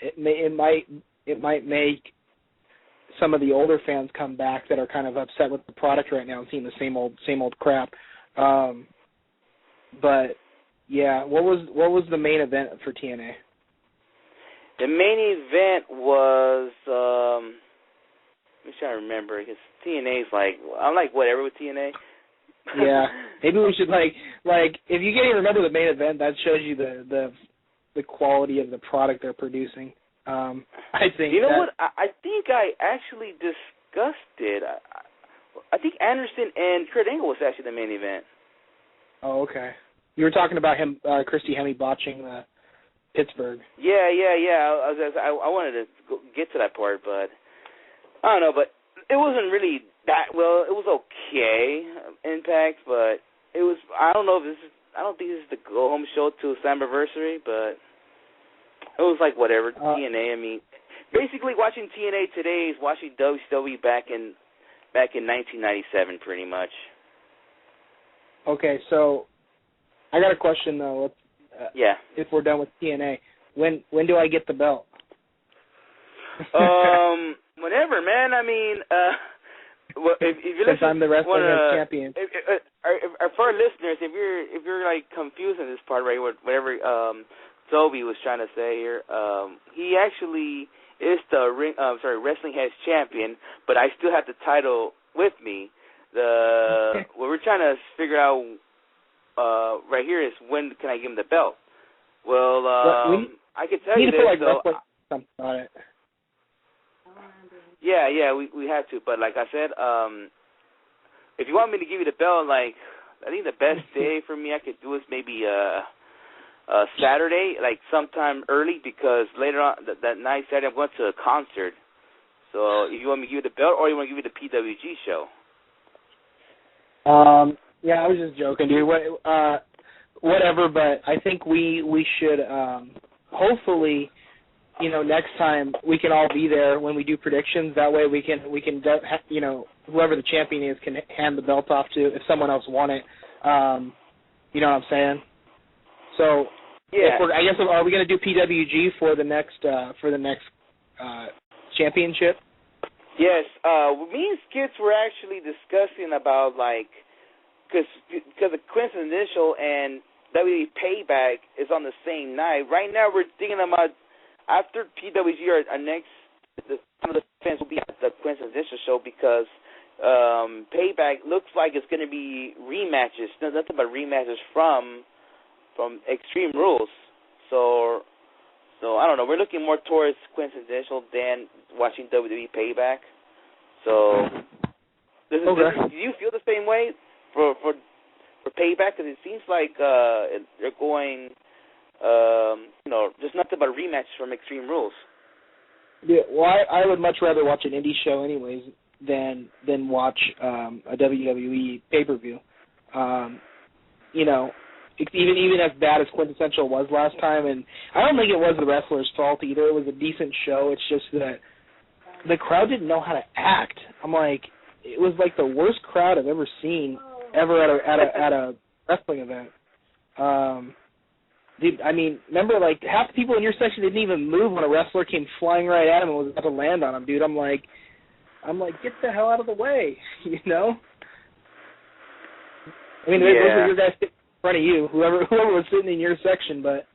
It might make some of the older fans come back that are kind of upset with the product right now and seeing the same old crap. But yeah, what was the main event for TNA? The main event was I'm trying to remember because TNA's like I'm like whatever with TNA. Yeah, maybe we should like if you can't even remember the main event, that shows you the quality of the product they're producing. I think. You know what? I think I actually discussed it. I think Anderson and Kurt Angle was actually the main event. Oh, okay. You were talking about him, Christy Hemme botching Pittsburgh. Yeah. I wanted to get to that part, but I don't know. But it wasn't really that well. It was okay, Impact, but it was. I don't know if this is. I don't think this is the go home show to Slammiversary, but it was like whatever. TNA. I mean, basically watching TNA today is watching WCW back in 1997, pretty much. Okay, so I got a question though. Yeah. If we're done with TNA, when do I get the belt? Whenever, man. I mean, well, if you listen, since I'm the WrestlingHeads champion. For our listeners, if you're like confused in this part, right? Whatever Toby was trying to say here, he actually is the WrestlingHeads champion, but I still have the title with me. What we're trying to figure out right here is when can I give him the belt? Well, I can tell you this. Something about it. Yeah, we have to. But like I said, if you want me to give you the belt, like I think the best day for me I could do is maybe Saturday, like sometime early, because later on that night Saturday I'm going to a concert. So if you want me to give you the belt, or you want to give you the PWG show. Yeah, I was just joking, dude. Whatever, but I think we should hopefully, next time we can all be there when we do predictions. That way we can whoever the champion is can hand the belt off to if someone else won it. You know what I'm saying? So yeah, I guess are we going to do PWG for the next championship? Yes, me and Skits were actually discussing about because the Coincidental and WWE Payback is on the same night. Right now we're thinking about after PWG our next some of the fans will be at the Coincidental show because Payback looks like it's going to be rematches. Nothing but rematches from Extreme Rules. So I don't know. We're looking more towards Coincidental than watching WWE Payback. So do you feel the same way for Payback? Because it seems like they're going, just nothing but rematches from Extreme Rules. Yeah, well, I would much rather watch an indie show anyways than watch a WWE pay-per-view. Even as bad as Quintessential was last time, and I don't think it was the wrestler's fault either. It was a decent show. It's just that the crowd didn't know how to act. I'm like, it was like the worst crowd I've ever seen at a wrestling event. Dude, I mean, remember, like, half the people in your section didn't even move when a wrestler came flying right at him and was about to land on him, dude. I'm like, get the hell out of the way, I mean, those were your guys sitting in front of you, whoever was sitting in your section, but.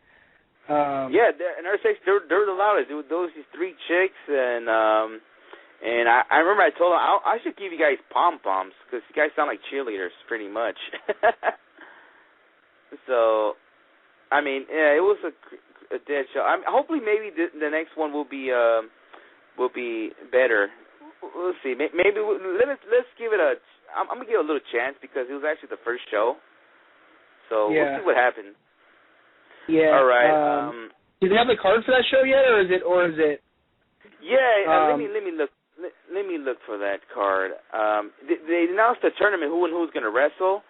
Yeah, in our section, they're the loudest. Those three chicks, and I remember I told them I should give you guys pom-poms because you guys sound like cheerleaders pretty much. So, I mean, yeah, it was a dead show. Hopefully, maybe the next one will be better. We'll see. Maybe let's give it I'm gonna give it a little chance because it was actually the first show. So we'll see what happens. Yeah. All right. Do they have the card for that show yet, or is it Yeah, let me look. Let me look for that card. They announced the tournament, who and who's going to wrestle.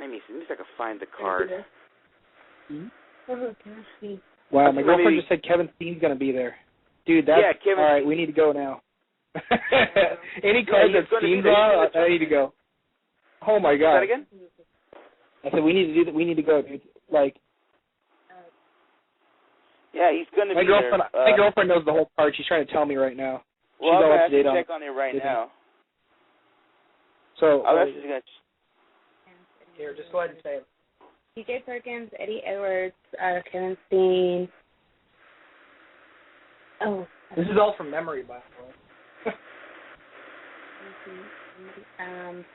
Let me see. Let me see if I can find the card. Wow, my girlfriend just said Kevin Steen's going to be there. Dude, that's all right. We need to go now. Any card that Steen's on, I need to go. Oh my God! Say that again? I said we need to do that. We need to go, dude. Like. Yeah, he's going to be there. My girlfriend knows the whole card. She's trying to tell me right now. Well, I'm going to have to check on it right now. So, I'll actually just here, just go ahead and say it. TJ Perkins, Eddie Edwards, Kevin Steen. Oh. This is all from memory, by the way.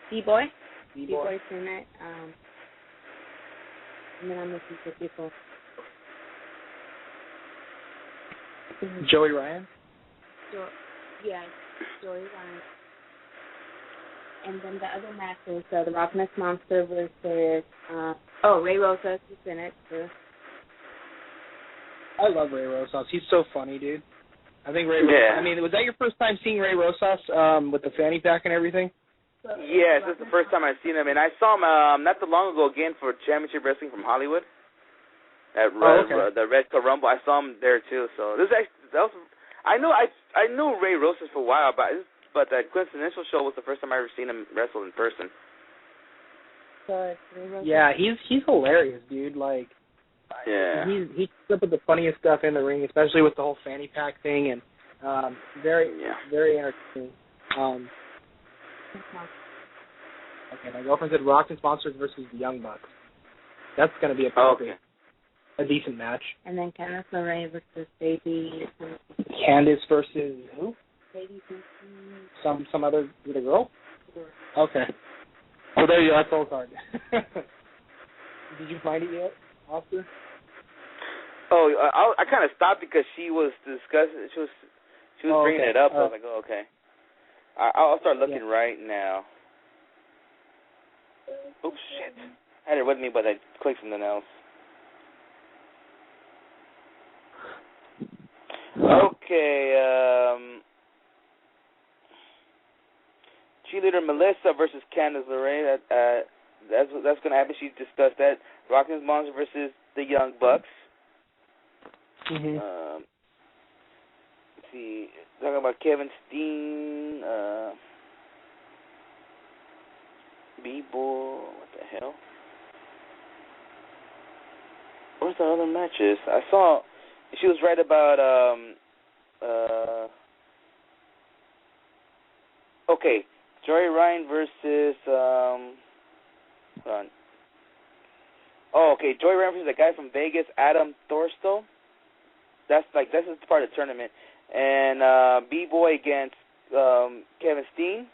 D-Boy. D-Boy's in it. And then I'm looking for people. Joey Ryan? Joey Ryan. And then the other matches, the Rock Ness Monster versus, Ray Rosas is in it, too. I love Ray Rosas. He's so funny, dude. I think Ray Rosas, I mean, was that your first time seeing Ray Rosas with the fanny pack and everything? Yes, this is the first time I've seen him, and I saw him not too long ago again for Championship Wrestling from Hollywood. At the Red Cup Rumble, I saw him there too. So this I knew Ray Rosas for a while, but that Coincidental show was the first time I ever seen him wrestle in person. Yeah, he's hilarious, dude. Like, yeah, he keeps up with the funniest stuff in the ring, especially with the whole fanny pack thing, and very entertaining. Okay, my girlfriend said Rock and Sponsors versus the Young Bucks. That's going to be a decent match. And then Candice LeRae versus Baby. Candice versus who? Baby. Some other girl? Sure. Okay. So there you go. That's all card. Did you find it yet, Oscar? Oh, I kind of stopped because she was discussing. She was bringing it up. I was like, oh, okay. I'll start looking right now. Oh shit! I had it with me, but I clicked something else. Okay, cheerleader Melissa versus Candice LeRae. That's going to happen. She discussed that. Rockins Monster versus the Young Bucks. Mm-hmm. Let's see. Talking about Kevin Steen. B-Boy. What the hell? Where's the other matches? I saw. She was right about. Okay, Joey Ryan versus. Hold on. Oh, okay, Joey Ryan versus the guy from Vegas, Adam Thorsto. This is part of the tournament, and B-Boy against Kevin Steen.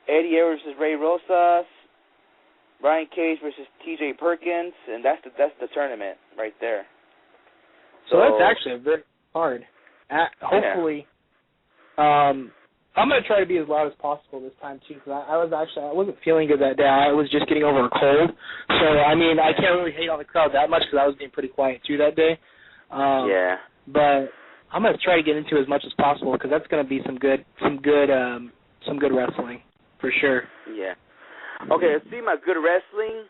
Eddie Edwards versus Ray Rosas. Brian Cage versus TJ Perkins, and that's the tournament right there. So that's actually a very hard. Hopefully, I'm gonna try to be as loud as possible this time too, because I wasn't feeling good that day. I was just getting over a cold, so I mean I can't really hate on the crowd that much because I was being pretty quiet too that day. But I'm gonna try to get into as much as possible because that's gonna be some good wrestling for sure. Yeah. Okay, let's see my good wrestling.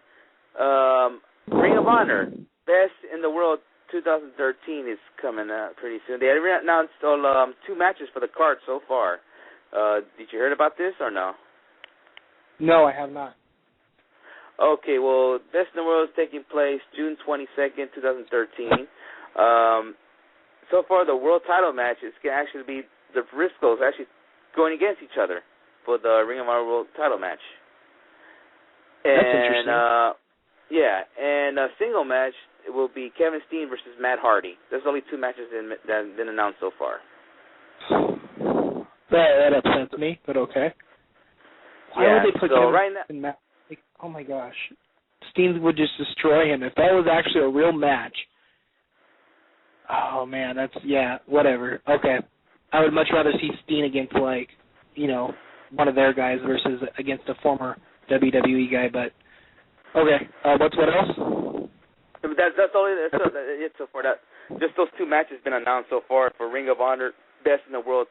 Ring of Honor, Best in the World 2013 is coming out pretty soon. They announced 2 matches for the card so far. Did you hear about this or no? No, I have not. Okay, well, Best in the World is taking place June 22nd, 2013. So far, the world title match is going to actually be the Briscoes actually going against each other for the Ring of Honor World title match. That's interesting. And a single match will be Kevin Steen versus Matt Hardy. There's only 2 matches that have been announced so far. That upsets me, but okay. Why would they put Kevin in Matt? Like, oh my gosh, Steen would just destroy him if that was actually a real match. Oh man, whatever. Okay, I would much rather see Steen against one of their guys versus against a former WWE guy, but okay. What else? That's all it is so far. just those 2 matches been announced so far for Ring of Honor Best in the World.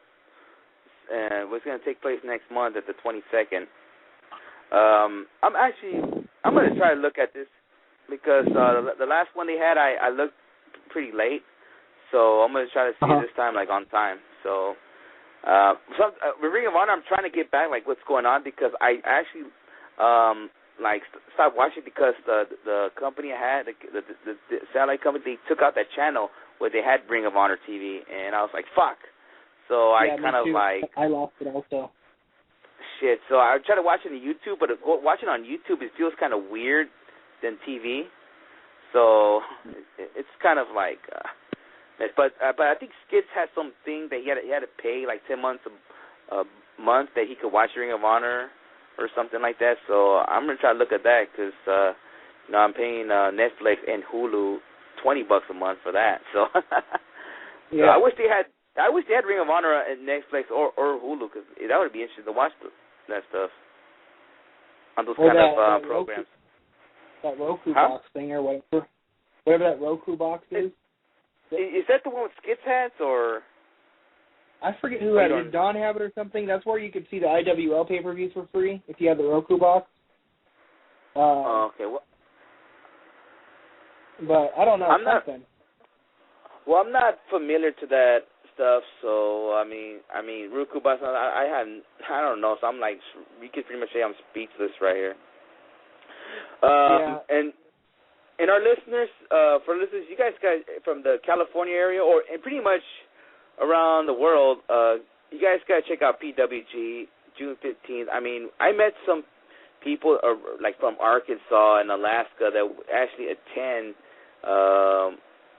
Was going to take place next month at the 22nd. I'm going to try to look at this because the last one they had, I looked pretty late, so I'm going to try to see it this time, like, on time. So, with Ring of Honor, I'm trying to get back, like, what's going on because I actually, stopped watching because the company I had, the satellite company, they took out that channel where they had Ring of Honor TV, and I was like, fuck. So I kind of, like... I lost it also. Shit, so I try to watch it on YouTube, but watching on YouTube, it feels kind of weird than TV. So it's kind of like, but I think Skits had something that he had to pay like $10 a month that he could watch Ring of Honor or something like that. So I'm gonna try to look at that because I'm paying Netflix and Hulu $20 a month for that. So, yeah. So I wish they had Ring of Honor at Netflix or Hulu because that would be interesting to watch that stuff on those kind of programs. That Roku box thing or whatever that Roku box is. Is that the one with Skits hats or? I forget who had it. Did Don have it or something? That's where you could see the IWL pay-per-views for free if you had the Roku box. Okay. But I don't know. I'm not familiar to that stuff, so I mean, Roku box. I don't know. So I'm like, you could pretty much say I'm speechless right here. And our listeners, you guys from the California area and pretty much around the world, you guys got to check out PWG June 15th. I mean, I met some people like from Arkansas and Alaska that actually attend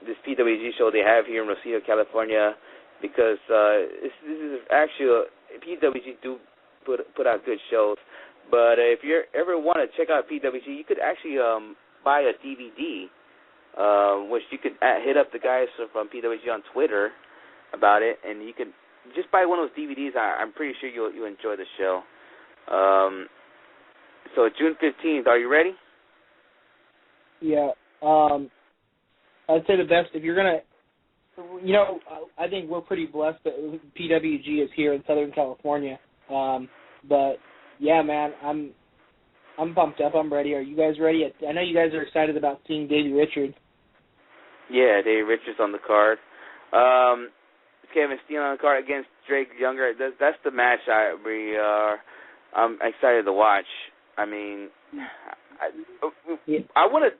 this PWG show they have here in Rosita, California, because this is actually PWG do put out good shows. But if you ever want to check out PWG, you could actually buy a DVD, which you could hit up the guys from PWG on Twitter about it, and you can just buy one of those DVDs. I'm pretty sure you'll enjoy the show. So June 15th, are you ready? Yeah. I'd say the best, if you're going to, I think we're pretty blessed that PWG is here in Southern California. But, yeah, man, I'm pumped up. I'm ready. Are you guys ready? I know you guys are excited about seeing Davey Richards. Yeah, Davey Richards on the card. Kevin Steen on the card against Drake Younger. That's the match I'm excited to watch. I mean, I want to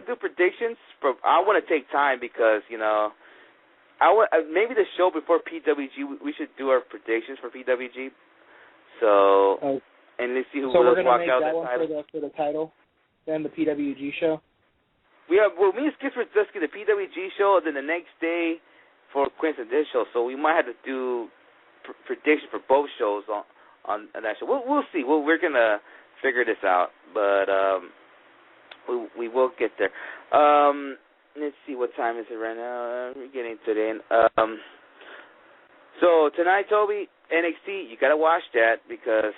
do predictions, but I want to take time because maybe the show before PWG we should do our predictions for PWG. So and let's see who will walk out that title. So we're going to make that one for the title, then the PWG show. Me and Skits were just get the PWG show, and then the next day for Coincidental. So we might have to do predictions for both shows on that show. We'll see. We're gonna figure this out, but we will get there. Let's see, what time is it right now? We're getting to the end. So tonight, Toby, NXT, you gotta watch that because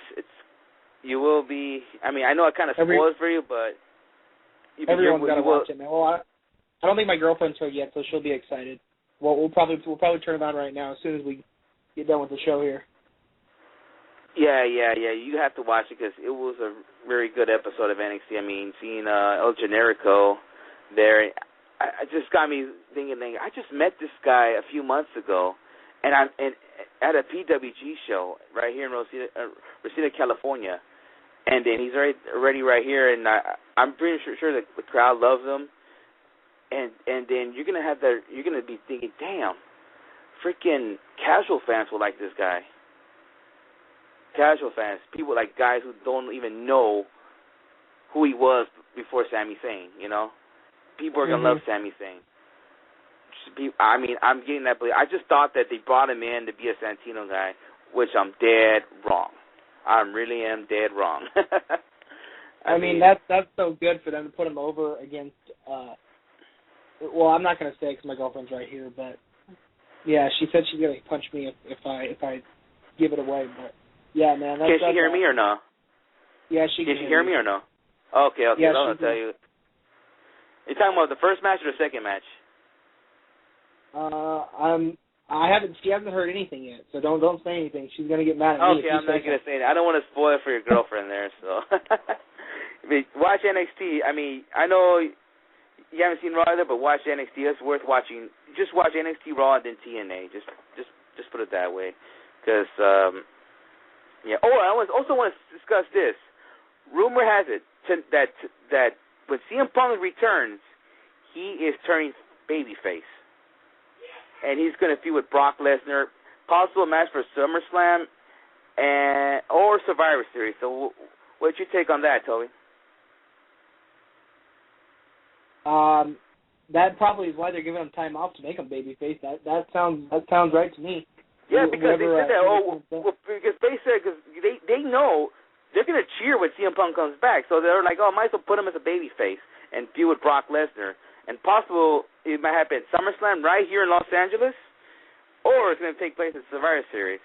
you will be. I mean, I know it kind of spoils for you, but everyone's gotta watch it, man. Well, I don't think my girlfriend's heard yet, so she'll be excited. Well, we'll probably turn it on right now as soon as we get done with the show here. Yeah. You have to watch it because it was a very good episode of NXT. I mean, seeing El Generico there, I just got me thinking. I just met this guy a few months ago, and at a PWG show right here in Rosita, California, and then he's already right here, and I'm pretty sure that the crowd loves him. And then you're gonna be thinking, damn, freaking casual fans will like this guy. Casual fans, people like guys who don't even know who he was before Sami Zayn, People are going to love Sami Zayn. I mean, I'm getting that. I just thought that they brought him in to be a Santino guy, which I'm dead wrong. I really am dead wrong. I mean, that's so good for them to put him over against, well, I'm not going to say because my girlfriend's right here, but, yeah, she said she's going to punch me if I give it away, but. Yeah, man. Can she hear me or no? Yeah, she can. Can she hear me or no? Okay. Yeah, I'm going to tell you. You're talking about the first match or the second match? I haven't. She hasn't heard anything yet, so don't say anything. She's gonna get mad at me. Okay, I'm not gonna say anything. I don't want to spoil it for your girlfriend there. So, I mean, watch NXT. I mean, I know you haven't seen Raw either, but watch NXT. It's worth watching. Just watch NXT Raw and then TNA. Just put it that way, because yeah. Oh, I also want to discuss this. Rumor has it that when CM Punk returns, he is turning babyface. And he's going to feud with Brock Lesnar, possible match for SummerSlam or Survivor Series. So what's your take on that, Toby? That probably is why they're giving him time off to make him babyface. That sounds right to me. Yeah, because they said that. Because they said they know they're going to cheer when CM Punk comes back. So they're like, might as well put him as a babyface and feud with Brock Lesnar. And possible it might happen at SummerSlam right here in Los Angeles, or it's going to take place at Survivor Series.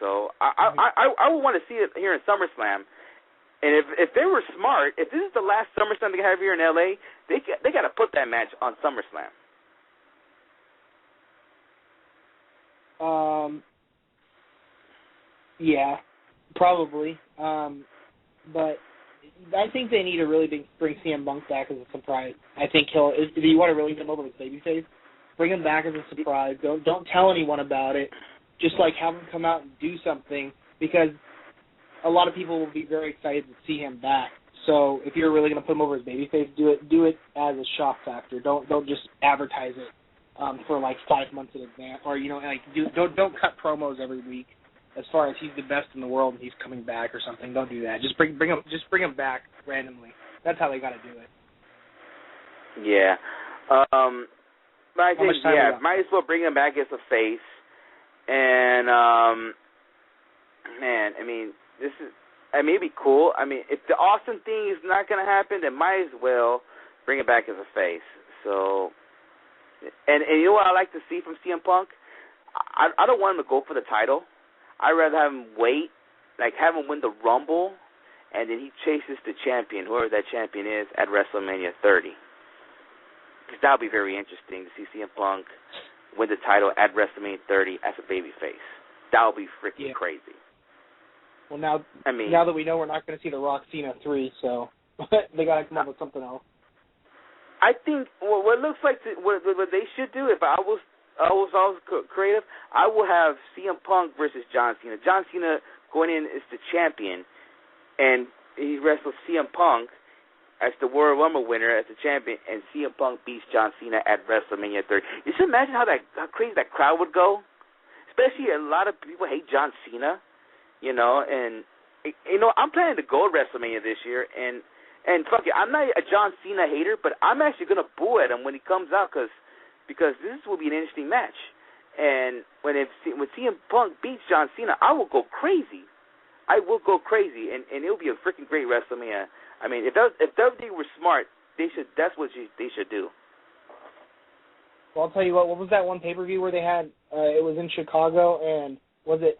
So I would want to see it here in SummerSlam. And if they were smart, if this is the last SummerSlam they have here in LA, they got to put that match on SummerSlam. Yeah, probably. But I think they need to really bring CM Punk back as a surprise. I think if you want to really get him over with babyface, bring him back as a surprise. Don't tell anyone about it. Just like have him come out and do something, because a lot of people will be very excited to see him back. So if you're really going to put him over as babyface, do it as a shock factor. Don't just advertise it for like 5 months in advance, or don't cut promos every week. As far as he's the best in the world and he's coming back or something, don't do that. Just bring him back randomly. That's how they got to do it. Yeah, but I think might as well bring him back as a face. And man, I mean, it'd be cool. I mean, if the Austin thing is not going to happen, then might as well bring it back as a face. So, and you know what I like to see from CM Punk? I don't want him to go for the title. I'd rather have him wait, like have him win the Rumble, and then he chases the champion, whoever that champion is, at WrestleMania 30. Because that would be very interesting to see CM Punk win the title at WrestleMania 30 as a babyface. That would be freaking crazy. Well, now that we know we're not going to see the Rock Cena 3, so they got to come up with something else. I think what looks like what they should do, if I was creative, I will have CM Punk versus John Cena. John Cena going in as the champion, and he wrestles CM Punk as the Royal Rumble winner as the champion, and CM Punk beats John Cena at WrestleMania 30. You should imagine how crazy that crowd would go. Especially a lot of people hate John Cena, and I'm planning to go to WrestleMania this year, and fuck it, I'm not a John Cena hater, but I'm actually gonna boo at him when he comes out because this will be an interesting match. And when CM Punk beats John Cena, I will go crazy. And it'll be a freaking great WrestleMania. I mean, if WWE were smart, that's what they should do. Well, I'll tell you what was that one pay-per-view where they had, it was in Chicago, and was it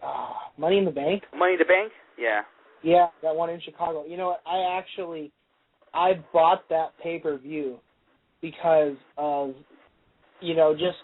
Money in the Bank? Money in the Bank? Yeah. Yeah, that one in Chicago. You know what, I bought that pay-per-view because of, just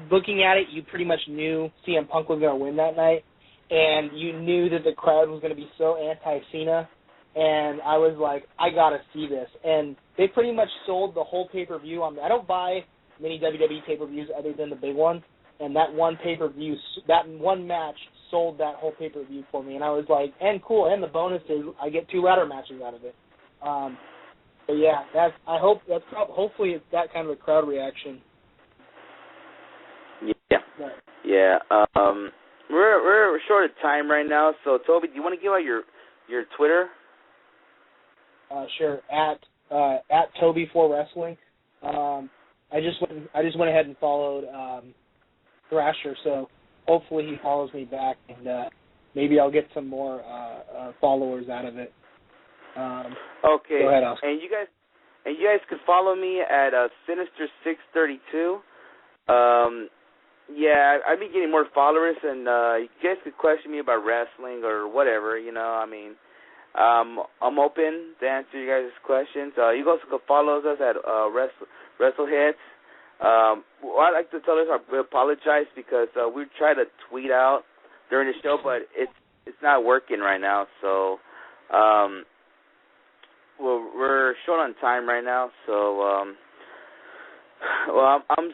looking at it, you pretty much knew CM Punk was going to win that night, and you knew that the crowd was going to be so anti-Cena, and I was like, I got to see this. And they pretty much sold the whole pay-per-view. I don't buy many WWE pay-per-views other than the big ones, and that one pay-per-view, that one match sold that whole pay-per-view for me, and I was like, and cool, and the bonus is I get 2 ladder matches out of it. But yeah, hopefully it's that kind of a crowd reaction. Yeah. We're short of time right now, so Toby, do you want to give out your Twitter? Sure. At Toby4Wrestling. I just went ahead and followed Thrasher, so hopefully he follows me back, and maybe I'll get some more followers out of it. Okay. Go ahead, Oscar. And you guys can follow me at Sinister632. Yeah, I've been getting more followers, and you guys could question me about wrestling or whatever. I mean, I'm open to answer you guys' questions. You guys can follow us at WrestlingHeads. Well, I'd like to tell us we apologize because we tried to tweet out during the show, but it's not working right now. So, well, we're short on time right now. So, well, I'm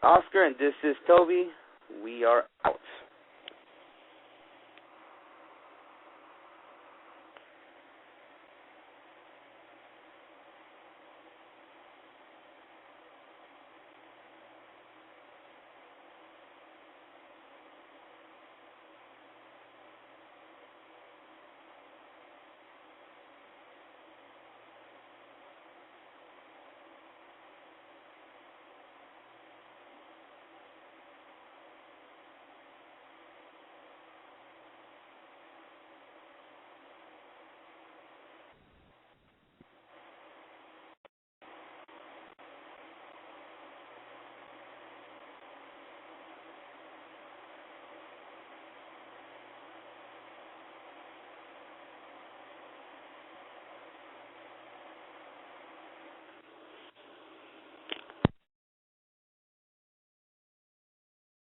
Oscar, and this is Toby. We are out.